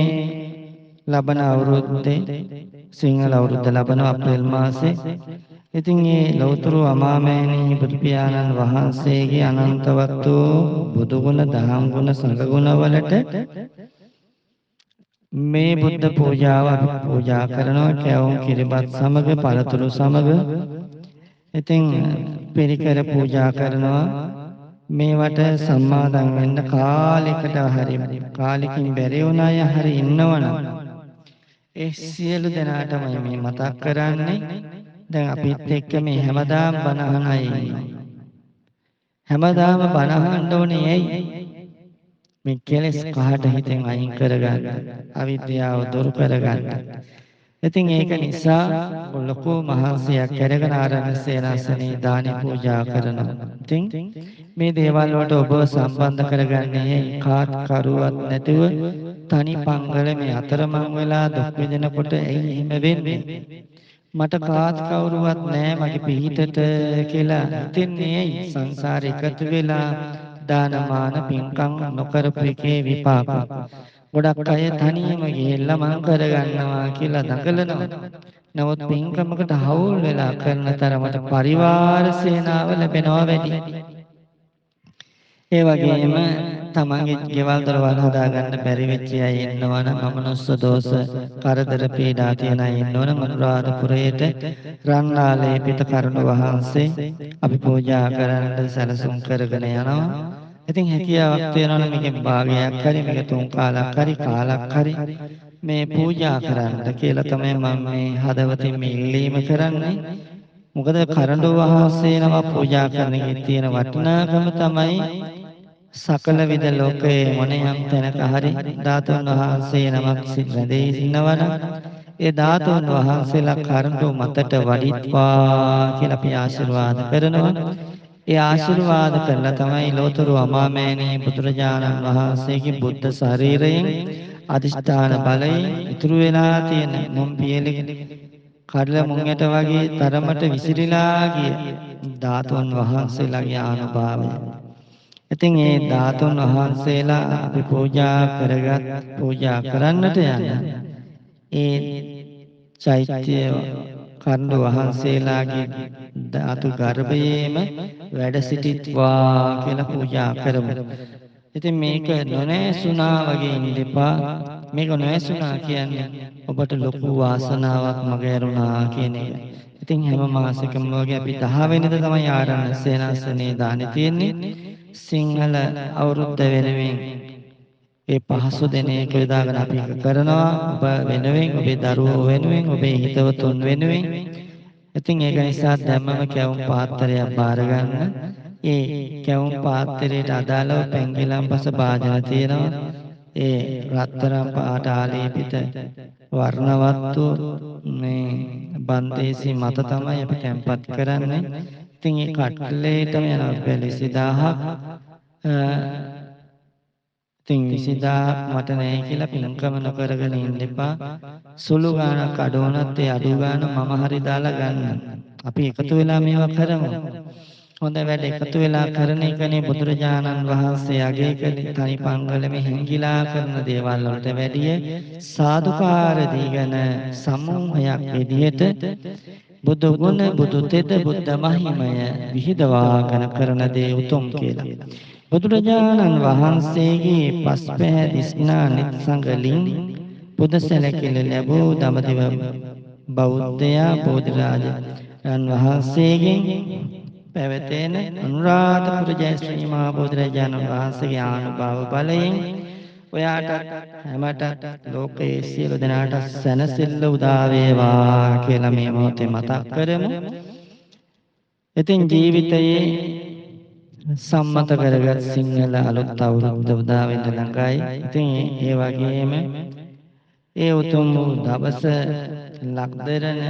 ලබන අවුරුද්දේ සිංහල අවුරුද්ද ලබන අප්‍රේල් මාසේ ඉතින් මේ ලෞතර අමාමෑණී බුදු පියාණන් වහන්සේගේ අනන්තවත් වූ බුදු ගුණ, දහම් ගුණ, සංඝ ගුණ වලට මේ බුද්ධ පූජාව අපි පූජා කරනවා. කැවුම් කිරිබත් සමග, පළතුරු සමග ඉතින් පිරිකර පූජා කරනවා. මේවට සම්මාදන් වෙන්න කාලයකට හරි කාලෙකින් බැරි වුණ අය හරි ඉන්නවනම් ඒ සියලු දෙනාටම මේ මතක් කරන්නේ. දැන් අපිත් එක්ක මේ හැමදාම බණ අහන අය ඉන්නවා. හැමදාම බණ අහන්න ඕනේ ඇයි? මේ කෙලෙස් කහට හිතෙන් අයින් කරගන්න, අවිද්‍යාව දුරු කරගන්න. ඉතින් ඒක නිසා ලොකු මහන්සියක් කරගෙන ආරණ්‍ය සේනාසනේ දානි පූජා කරනවා. ඉතින් මේ දේවල් වලට ඔබ සම්බන්ධ කරගන්නේ කාත් කරුවත් නැතුව තනි පංගල මේ අතරමං වෙලා දුක් විඳිනකොට ඇයි එහෙම වෙන්නේ? මට කාත් කවුරුවත් නැහැ මගේ පිහිටට කියලා හිතන්නේ ඇයි? සංසාරේ එකතු වෙලා දානමාන පින්කම් නොකරපු එකේ විපාක. ගොඩක් අය තනියම ගිහිල්ලා මං කරගන්නවා කියලා දඟලනවා. නමුත් පින්කමකට හවුල් වෙලා කරන තරමට පරිවාර සේනාව ලැබෙනවා වැඩි. ඒ වගේම තමන්ගේ ගෙවල් දොරවල් හදාගන්න බැරි වෙච්ච අය ඉන්නවනම් අමනුස්ස දෝෂ කරදර පීඩා තියෙන අය ඉන්නවනම් අනුරාධපුරයේට රන්නාලේපිත කරුණ වහන්සේ අපි පූජා කරන්න සැලසුම් කරගෙන යනවා. ඉතින් හැකියාවක් තියෙනවා නම් මේකෙන් භාගයක් හරි මේක තුන් කාලක් හරි කාලක් හරි මේ පූජා කරන්න කියලා තමයි මම මේ හදවතින් මේ ඉල්ලීම කරන්නේ. මොකද කරඬු වහන්සේ නම පූජා කරන එකේ තියෙන වටිනාකම තමයි සකල විද ලෝකයේ මොනියම් තැනක හරි ධාතුන් වහන්සේ නමක් රැඳී ඉන්නවනම් ඒ ධාතුන් වහන්සේලා කරඬු මතට වඩිත්වා කියලා අපි ආශිර්වාද කරනවා. ඒ ආශිර්වාද කරලා තමයි ලෝතර අමාමෑණී බුදුරජාණන් වහන්සේගේ බුද්ධ ශරීරයෙන් අදිෂ්ඨාන බලයෙන් ඉතුරු වෙලා තියෙන මොම් පියලි කඩල මුංගට වගේ තරමට විසිරීලා ගිය ධාතුන් වහන්සේලාගේ ආනුභාවය. ඉතින් ඒ ධාතුන් වහන්සේලා අපි පූජා කරන්නට යන ඒ චෛත්‍ය කන්ද වහන්සේලාගේ ධාතු ගර්භයේම වැඩ සිටිත්වා කියලා පූජා කරමු. ඉතින් මේක නොනැසුණා වගේ ඉන්න එපා. මේක නොනැසුණා කියන්නේ ඔබට ලොකු වාසනාවක් මගහැරුණා කියන එක. ඉතින් හැම මාසෙකම වගේ අපි 10 වෙනිදා තමයි ආරණ්‍ය සේනාසනේ දාන්නේ තියෙන්නේ. සිංහල අවුරුද්ද වෙනුවෙන් ඒ පහසු දිනයක යොදාගෙන අපි කරනවා. ඔබ වෙනුවෙන්, ඔබේ දරුවෝ වෙනුවෙන්, ඔබේ හිතවතුන් වෙනුවෙන්. ඉතින් ඒක නිසා දැම්මම කැවුම් පාත්‍රයක් බාර ගන්න. ඒ කැවුම් පාත්‍රයට අදාළව පෙන්ගිලම්පස භාජන තියෙනවා. ඒ රත්තරන් පාට ආලේපිත වර්ණවත්තු මේ බන්දේසි මත තමයි අපි තැන්පත් කරන්නේ. ඉතින් ඒ කට්ලේටම යන රුපියල් 20000ක් ඉතින් 20000ක් මට නැහැ කියලා පින්කම නොකරගෙන ඉන්න එපා. සුළු ගාණක් අඩු වුණත් ඒ අඩු ගාණ මම හරි දාලා ගන්න. අපි එකතු වෙලා මේවා කරමු. හොඳ වැඩ එකතු වෙලා කරන එකනේ බුදුරජාණන් වහන්සේ අගය කළේ. තනි පංගලෙම හිංගිලා කරන දේවල් වලට වැඩිය සාදුකාර දීගෙන සමූහයක් විදිහට බුදු ගුණ, බුදු තෙද, බුද්ධ මහිමය විහිදවාගෙන කරන දේ උතුම් කියලා. බුදුරජාණන් වහන්සේගේ පස්පැහැ ස්නා නිත්සංගලින් බුද සැලකිලි ලැබූ දඹදිව බෞද්ධයා බෝධිරාජයන් වහන්සේගෙන් පැවතෙන අනුරාධපුර ජය ශ්‍රී මහා බෝධිරාජාණන් වහන්සේගේ ආනුභාව බලයෙන් ඔයාට හැමට ලෝකයේ සියලු දෙනාට සැනසෙල්ල උදා වේවා කියලා මේ මොහොතේ මතක් කරමු. ඉතින් ජීවිතයේ සම්මත කරගත් සිංහල අලුත් අවුරුද්ද උදා වෙන්න ළඟයි. ඉතින් ඒ වගේම ඒ උතුම් වූ දවස ලක්දරන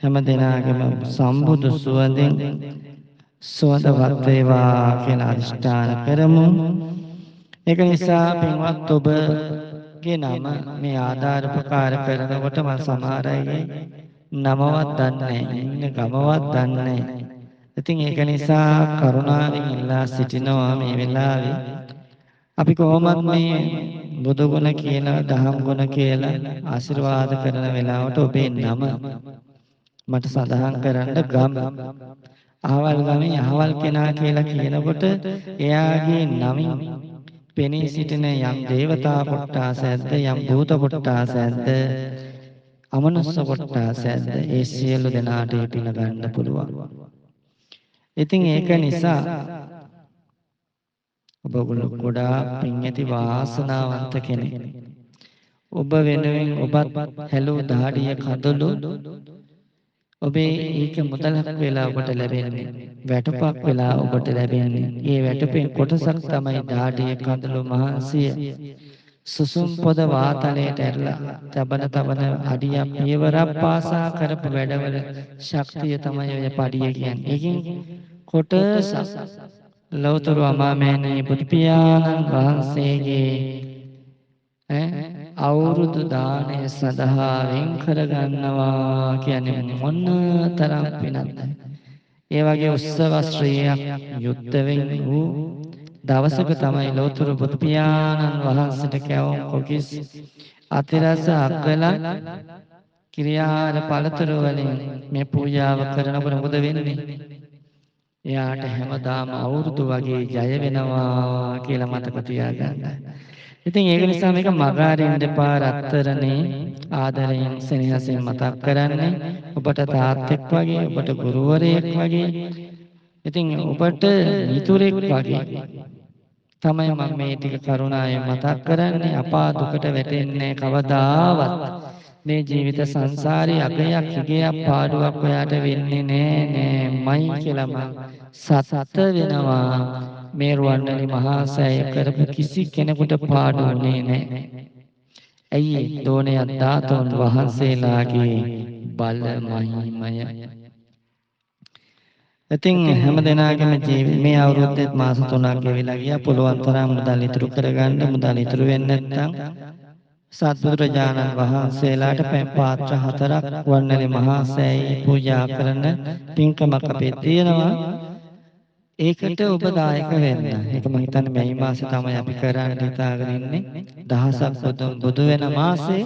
හැම දිනාගම සම්බුදු සුවඳින් සුවඳවත් වේවා කියලා අදිෂ්ඨාන කරමු. ඒක නිසා පින්වත් ඔබගේ නම මේ ආධාර උපකාර කරනකොට මම සමහර අයගේ නමවත් දන්නේ නැහැ, ඉන්න ගමවත් දන්නේ නැහැ. ඉතින් ඒක නිසා කරුණාවෙන් ඉල්ලා සිටිනවා මේ වෙලාවේ අපි කොහොමත් මේ බුදු ගුණ කියලා, දහම් ගුණ කියලා ආශිර්වාද කරන වෙලාවට ඔබේ නම මට සඳහන් කරන්න ගම. අහවල් ගමේ අහවල් කෙනා කියලා කියනකොට එයාගේ නමින් පෙනී සිටින යම් දේවතා කොට්ටාසයක්ද, යම් භූත කොට්ටාසයක්ද, අමනුෂ්‍ය කොට්ටාසයක්ද, ඒ සියලු දෙනාට පින ගන්න පුළුවන්. ඉතින් ඒක නිසා ඔබ ගොඩාක් පින් ඇති වාසනාවන්ත කෙනෙක්. ඔබ වෙනුවෙන් ඔබත් හැලු දහඩිය කඳුළු ඔබේ ඒක මුදලක් වෙලා ඔබට ලැබෙන්නේ, වැටුපක් වෙලා ඔබට ලැබෙන්නේ. ඒ වැටුපෙන් කොටසක් තමයි දහඩිය කඳුළු මහන්සිය සුසුම් පොද වාතලයට ඇරලා තබන අඩියක් පියවරක් පාසා කරපු වැඩවල ශක්තිය තමයි ඔය පඩිය කියන්නේ. ඒකින් කොටසක් ලෞතර අමාමෑණී බුදු පියාණන් වහන්සේගේ අවුරුදු දාණය සඳහා වෙන් කරගන්නවා කියන්නේ මොන තරම් පිනක්ද. ඒ වගේ උත්සව ශ්‍රීයක් යුද්ධ වෙන් වූ දවසක තමයි ලෞතර බුදු පියාණන් වහන්සේට කැවුම් කොකිස් අතිරස අක්කලා ක්‍රියාර පළතුරු වලින් මේ පූජාව කරනකොට මොකද වෙන්නේ? එයාට හැමදාම අවුරුදු වගේ ජය වෙනවා කියලා මතක තියාගන්න. ඉතින් ඒක නිසා මේක මගහරින්න එපා. රත්තරනේ ආදරයෙන් සෙනෙහසින් මතක් කරන්නේ ඔබට තාත්තෙක් වගේ, ඔබට ගුරුවරයෙක් වගේ, ඉතින් ඔබට මිතුරෙක් වගේ තමයි මම මේ ටික කරුණාවෙන් මතක් කරන්නේ. අපා දුකට වැටෙන්නේ කවදාවත්. මේ ජීවිත සංසාරේ අගයක් හිගයක් පාඩුවක් ඔයාට වෙන්නේ නෑ මයි කියලා මම සත්‍ය වෙනවා. මේ රුවන්වැලි මහා සෑය කරපු කිසි කෙනෙකුට පාඩු වුණේ නෑ. ඇයි? දෝණයක් ධාතුන් වහන්සේලාගේ බල මහිමය. ඉතින් හැම දිනකම මේ අවුරුද්දේ මාස 3ක් ගෙවිලා ගියා. පුළුවන් තරම් මුදල් ඉතුරු කරගන්න. මුදල් ඉතුරු වෙන්නේ නැත්නම් සත්බුදුරජාණන් වහන්සේලාට පැන් පාත්‍ර 4ක් රුවන්වැලි මහා සෑයේ පූජා කරන පින්කමක් අපේ තියෙනවා. ඒකට ඔබ දායක වෙන්න. ඒක මම හිතන්නේ මේ මාසේ තමයි අපි කරන්න හිතාගෙන ඉන්නේ. දහසක් බුදු වෙන මාසේ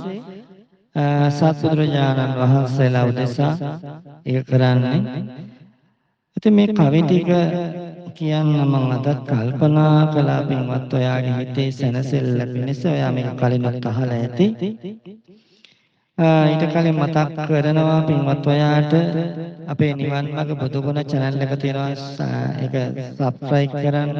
සත්බුදුරජාණන් වහන්සේලා උදෙසා ඒක කරන්නේ. ඉතින් මේ කවි ටික කියන්න මම අදත් කල්පනා කළා පින්වත් ඔයාගේ හිතේ සැනසෙල්ල පිණිස ඔයා මේක කලින්වත් අහලා ඇති. ඊට කලින් මතක් කරනවා පින්වත් ඔයාට අපේ නිවන් මාර්ග බුදුගුණ channel එක තියෙනවා ඒක subscribe කරන්න.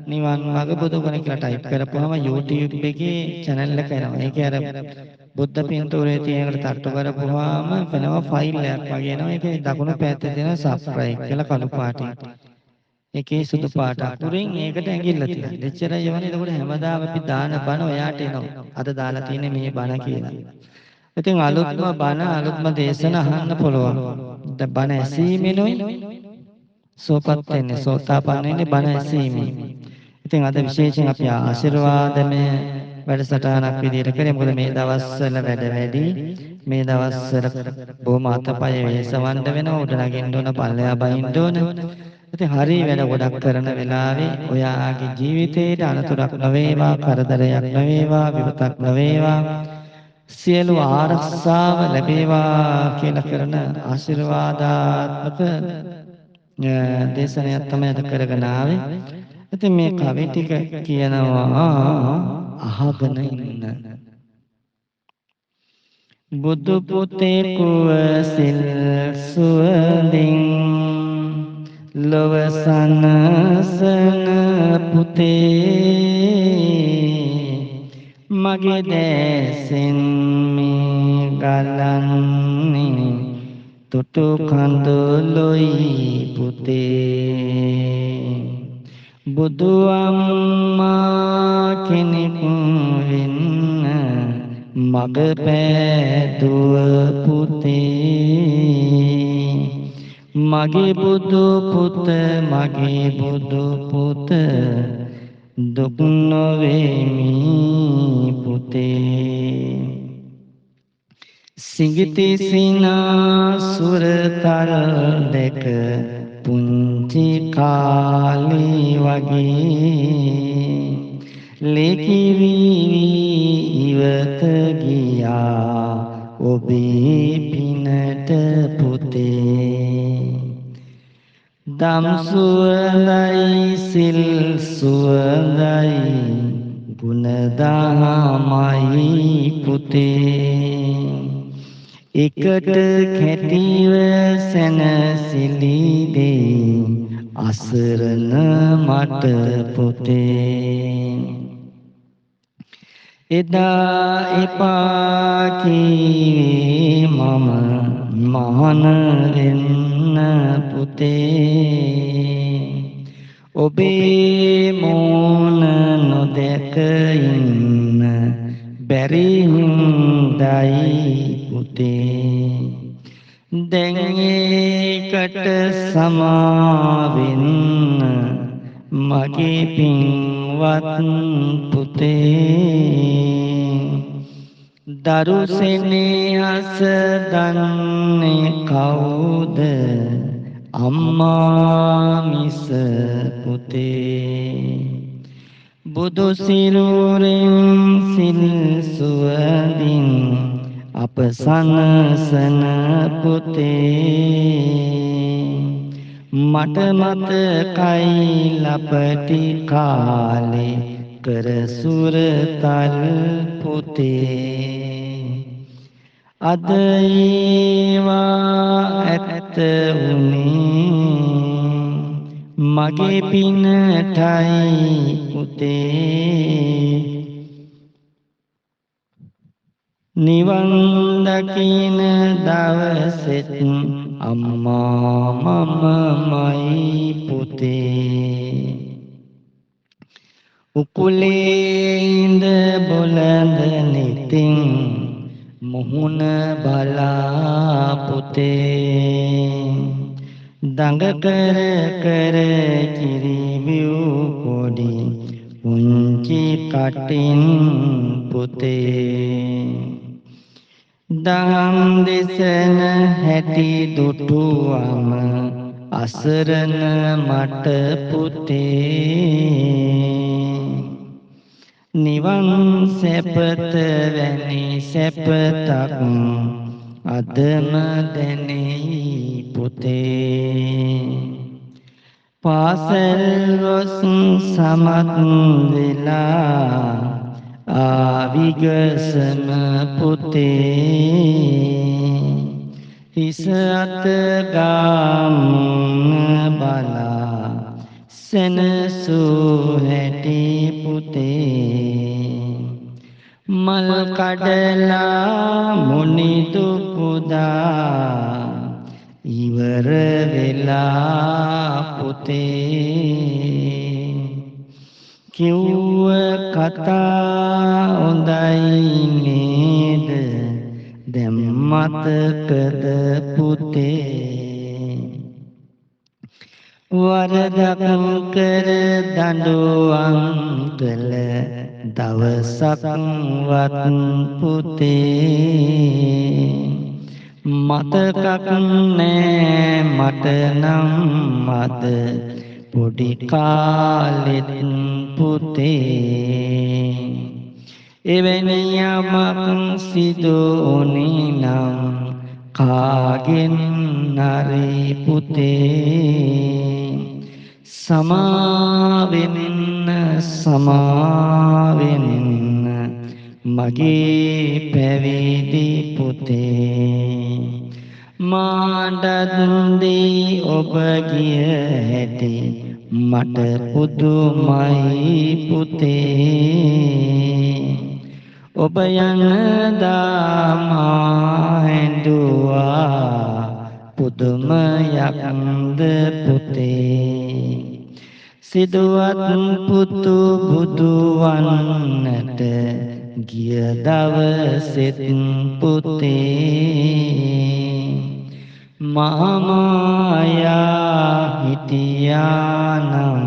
නිවන් මාර්ග බුදුගුණ කියලා ටයිප් කරපුවම YouTube එකේ channel එක එනවා. ඒකේ අර බුද්ධ පින්තූරයේ තියෙනකට තට්ටු කරපුවාම වෙනවා ෆයිල් එකක් වගේ එනවා. ඒකේ දකුණු පැත්තේ තියෙන subscribe කියලා කළු පාටින්. ඒකේ සුදු පාට අකුරින් ඒකට ඇඟිල්ල තියෙනවා. එච්චරයි යවන්නේ. එතකොට හැමදාම අපි දාන බණ ඔයාට එනවා. අද දාලා තියෙන්නේ මේ බණ කියලා. ඉතින් අලුත්ම බණ අලුත්ම දේශන අහන්න පුළුවන්. දැන් බණ ඇසීමෙනුයි සෝපත් වෙන්නේ සෝතාපන්න වෙන්නේ බණ ඇසීමෙන්. ඉතින් අද විශේෂයෙන් අපි ආශිර්වාදමය වැඩසටහනක් විදිහට කරේ. මොකද මේ දවස්වල වැඩ වැඩි. මේ දවස්වල බොහොම අතපය වේසවන්න වෙනවා. උඩ නගින්න ඕන, පල්ලෙහා බහින්න ඕන. ඉතින් හරි වැඩ ගොඩක් කරන වෙලාවේ ඔයාගේ ජීවිතේට අනතුරක් නොවේවා, කරදරයක් නොවේවා, විපතක් නොවේවා, සියලු ආරක්ෂාව ලැබේවා කියලා කරන ආශිර්වාදාත්මක දේශනයක් තමයි අද කරගෙන ආවේ. ඉතින් මේ කවි ටික කියනවා අහගෙන ඉන්න. බුදු පුතේ කුවසිල් සුවඳින් ලොව සනසන පුතේ මගේ දැසෙන් මේ ගලන්නේ තුටු කඳුළුයි පුතේ බුදු අම්මා කෙනෙක් වෙන්න මග පෑදුව පුතේ මගේ බුදු පුත මගේ බුදු පුත දුක් නොවේමි පුතේ සිඟිති සිනාසුරතල් දෙක පුංචි කාලේ වගේ ලේකිවි ඉවත ගියා ඔබේ පිනට පුතේ දම් සුවඳයි සිල් සුවඳයි ගුණ දහමයි පුතේ එකට කැටිව සැනසිලි දේ අසරණ මට පුතේ එදා එපා කීවේ මම මහාන වෙන්න පුතේ ඔබේ මෝන නොදැක ඉන්න බැරි හින්දයි පුතේ දැන් ඒකට සමාවෙන්න මගේ පින්වත් පුතේ දරු සෙනෙහස දන්නේ කවුද අම්මා මිස පුතේ බුදු සිරුරෙන් සිල් සුවඳින් අප සනසන පුතේ මට මතකයි ලපටි කාලේ කර සුරතල් පුතේ අද ඒවා ඇත්ත වුනේ මගේ පිනටයි පුතේ නිවන් දකින දවසෙත් අම්මා මමමයි පුතේ උකුලේ ඉඳ බොළඳ නිතින් මුහුණ බලා පුතේ දඟ කර කර කිරිවිව් පොඩි පුංචි කටින් පුතේ දහම් දෙසන හැටි දුටුවම අසරණ මට පුතේ නිවන් සැපත වැනි සැපතක් අදම දැනෙයි පුතේ. පාසල් රොස් සමත් වෙලා ආවිගසම පුතේ. හිස අත ගාමුණ බලා සෙනසූ හැටි පුතේ. මල් කඩලා මුනිදු පුදා ඉවර වෙලා පුතේ. කිව්ව කතා හොඳයි නේද දැන් මතකද පුතේ. වරදක් කර දඬුවම් කළ දවසක් වත් පුතේ. මතකක් නෑ මට නම් මද පොඩි කාලෙත් පුතේ. එවැනි යමක් සිදු වුණේ නම් කාගෙන් හරි පුතේ. සමාවෙන්න සමාවෙන්න මගේ පැවිදි පුතේ. මාඩත් දී ඔබ ගිය හැටි මට පුදුමයි පුතේ. ඔබ යන දාමා හැඬුවා පුදුමයක්ද පුතේ. සිදුවත් පුතු බුදු වන්නට ගිය දවසෙත් පුතේ. මාමායා හිටියානම්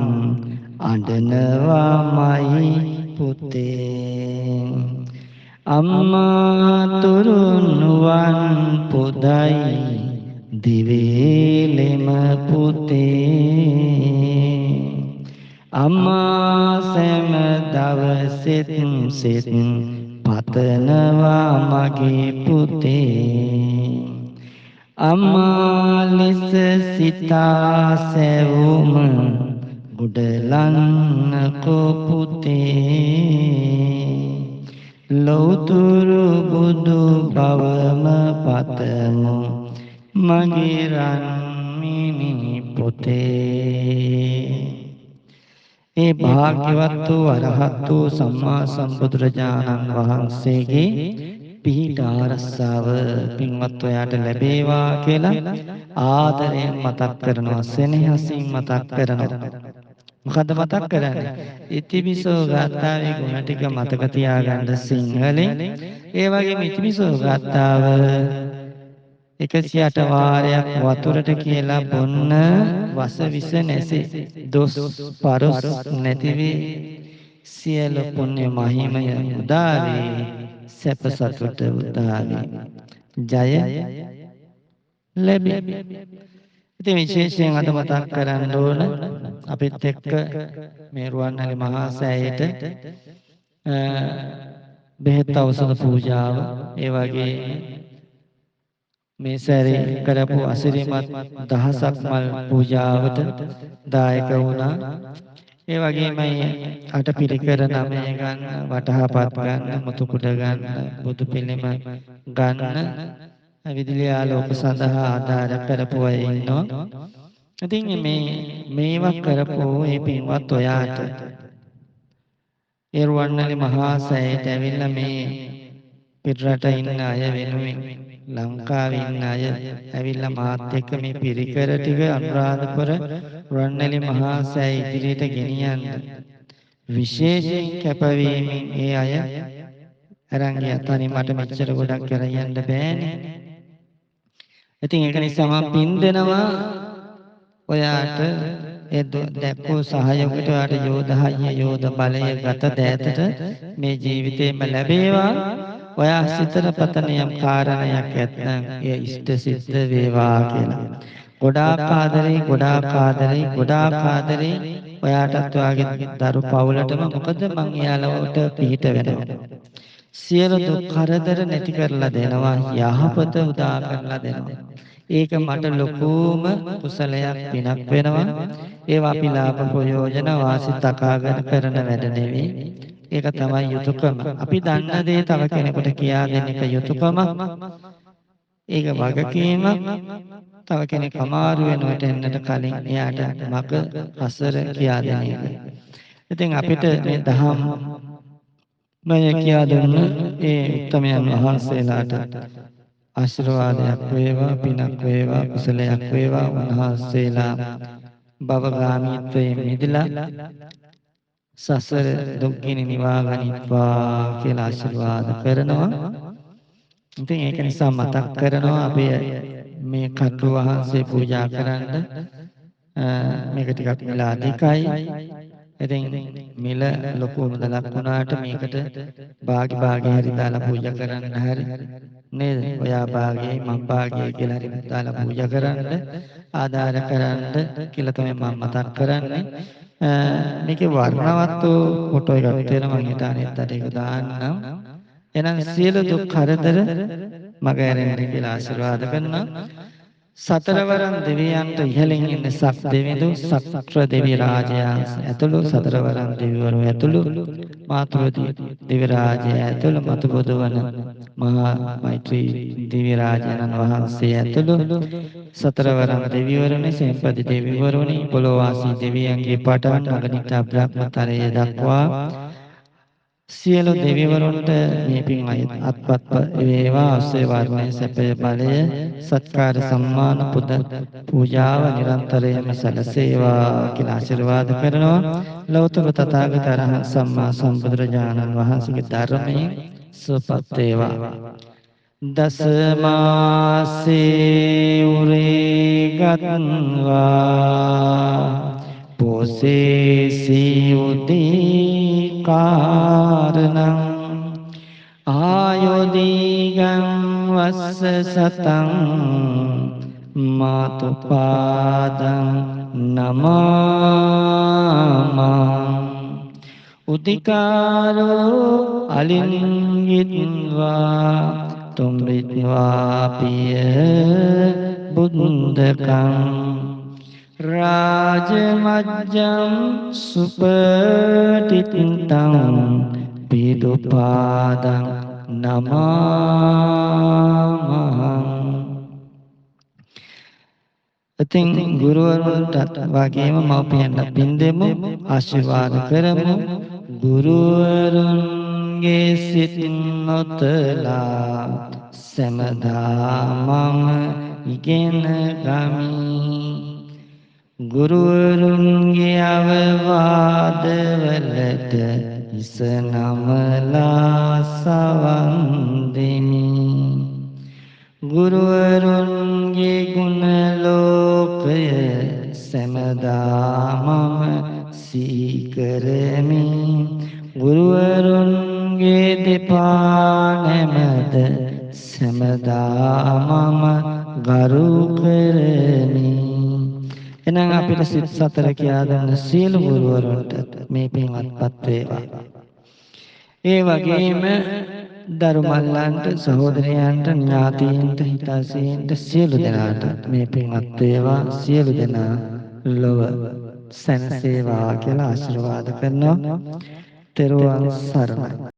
අඬනවාමයි පුතේ. අම්මා තුරුණුවන් පුදයි දිවේලෙම පුතේ. අම්මා සෑම දවසෙත් සෙත් පතනවා මගේ පුතේ. අම්මා ලෙස සිතා සැවුම ගොඩලන්නකෝ පුතේ. ලෞතුරු බුදු බවම පතමු මගේ රන්මිනි පුතේ. ඒ භාග්‍යවත් වූ අරහත් වූ සම්මා සම්බුදුරජාණන් වහන්සේගේ පිහිට ආරස්සාව පින්වත් ඔයාට ලැබේවා කියලා ආදරයෙන් මතක් කරනවා, සෙනෙහසින් මතක් කරනවා. මොකද්ද මතක් කරන්නේ? ඉතිපිසෝ ගාථාවේ ගුණ ටික මතක තියාගන්න සිංහලෙන්. ඒ වගේම ඉතිපිසෝ ගාථාව 108 වාරයක් වතුරට කියලා බොන්න වස විස නැසේ. දොස් පරොස් නැතිවේ සියලු පුණ්‍ය මහිමය උදාවේ සැප සතුට උදාවේ ජය ලැබේ. ඉතින් විශේෂයෙන් අද මතක් කරන්න ඕන අපිත් එක්ක මේ රුවන්වැලි මහා සෑයට බෙහෙත් ඖෂධ පූජාව, ඒ වගේ මේ සැරේ කරපු අසිරිමත් දහසක් මල් පූජාවට දායක වුණා. ඒ වගේමයි අටපිරිකර 9 ගන්න, වටහාපත් ගන්න, මුතුකුඩ ගන්න, බුදු පිළිම ගන්න, විදුලි ආලෝක සඳහා ආධාර කරපු අය ඉන්නවා. ඉතින් මේවා කරපු මේ පින්වත් ඔයාට ඒ රුවන්වැලි මහා සෑයට ඇවිල්ලා මේ පිටරට ඉන්න අය වෙනුවෙන් ලංකාවේ ඉන්න අය ඇවිල්ලා මාත් එක්ක මේ පිරිකර ටික අනුරාධපුර රුවන්වැලි මහා සෑය ඉදිරියට ගෙනියන්න විශේෂයෙන් කැපවීමෙන් ඒ අය අරන් ගියා. තනි මට මෙච්චර ගොඩක් කරන් යන්න බෑනේ. ඉතින් ඒක නිසා මම පින් දෙනවා ඔයාට ඒ දැක්කෝ සහයෝගයට ඔයාට යෝධහය යෝධ බලය ගත දෑතට මේ ජීවිතේම ලැබේවා. ඔයා සිතට පතන යම් කාරණයක් ඇත්නම් ඒ ඉෂ්ට සිද්ධ වේවා කියලා. ගොඩාක් ආදරේ ඔයාටත් ඔයාගේ දරු පවුලටම මොකද මං එයාලවට පිහිට වෙනවා. සියලු දුක් කරදර නැති කරලා දෙනවා, යහපත උදා කරලා දෙනවා. ඒක මට ලොකුම කුසලයක් පිනක් වෙනවා. ඒවා අපි ලාභ ප්‍රයෝජන වාසි තකාගෙන කරන වැඩ නෙවෙයි. ඒක තමයි යුතුයකම. අපි දන්න දේ තව කෙනෙකුට කියා දෙන එක යුතුයකම. ඒක වගකීමක්. තව කෙනෙක් අමාරු වෙනවට එන්නට කලින් එයාට මග හසර කියා දෙන එක. ඉතින් අපිට මේ දහම් මය කියා දුන්න ඒ උත්තමයන් වහන්සේලාට ආශිර්වාදයක් වේවා, පිනක් වේවා, කුසලයක් වේවා. උන්වහන්සේලා භවගාමීත්වයෙන් මිදලා සසර දුක්ගිනි නිවා ගනිත්වා කියලා ආශිර්වාද කරනවා. ඉතින් ඒක නිසා මතක් කරනවා අපි මේ කටු වහන්සේ පූජා කරන්න මේක ටිකක් මිල අධිකයි. ඉතින් මිල ලොකු මුදලක් වුණාට මේකට භාගි හරි දාලා පූජා කරන්න හරි නේද? ඔයා භාගයයි මම භාගයයි කියලා හරි දාලා පූජා කරන්න ආදාර කරන්න කියලා තමයි මම මතක් කරන්නේ. මේකේ වර්ණවත් ෆොටෝ එකක් තියෙනවා මම හිතන්නේ ඒක දාන්නම්. එහෙනම් සියලු දුක් කරදර මග ඇරෙන්න කියලා ආශිර්වාද කරනවා. සතරවරම් දෙවියන්ට ඉහළින් ඉන්න සක් දෙවිඳු සක්‍ර දෙවි රාජයා ඇතුළු සතරවරම් දෙවිවරු ඇතුළු මාතෘ දෙවි රාජයා ඇතුළු මතු බුදුවන මහා මෛත්‍රී දෙවි රාජානන් වහන්සේ ඇතුළු සතරවරම් දෙවිවරුනි සෙන්පති දෙවිවරුනි පොළොවාසී දෙවියන්ගේ පටන් අගනිතා බ්‍රහ්මතරය දක්වා සියලු දෙවිවරුන්ට මේ පින් අත්පත් වේවා. ආශ්‍රය වර්ණය සැපය බලය සත්කාර සම්මාන පුද පූජාව නිරන්තරයෙන්ම සැලසේවා කියලා ආශිර්වාද කරනවා. ලෞතර තථාගත අරහත් සම්මා සම්බුදුරජාණන් වහන්සේගේ ධර්මයෙන් සුවපත් වේවා. දස මාසේ උරේ ගත්වා පොසේ සිවුදී කාරණං ආයෝදීගං වස්ස සතං මාතු පාදං නමමං උදිකාරෝ අලිංගිත්වා තුම්බිත්වා පිය බුද්දකං රාජමජ්ජං සුපටිත්තං පිදුපාදං නමමං. ඉතින් ගුරුවරුන්ටත් වගේම මව්පියන්ට පින් දෙමු, ආශිර්වාද කරමු. ගුරුවරුන්ගේ සිත් නොතලා සමදා මම ඉගෙන ගමි. ගුරුවරුන්ගේ අවවාදවලට හිස නමලා සවන් දෙමි. ගුරුවරුන්ගේ ගුණ ලෝකය සමදා මම සිහි කරමි. ගුරුවරුන්ගේ දෙපා නැමද සමදා මම ගරු කරමි. එහෙනම් අපිට සිත් සතර කියා දෙන සියලු ගුරුවරුන්ට මේ පින් අත්පත් වේවා. ඒ වගේම දරුමල්ලන්ට, සහෝදරයන්ට, ඥාතීන්ට, හිතසීන්ට සියලු දෙනාට මේ පින් අත් වේවා. සියලු දෙනා ලොව සැනසේවා කියලා ආශිර්වාද කරනවා. තෙරුවන් සරණයි.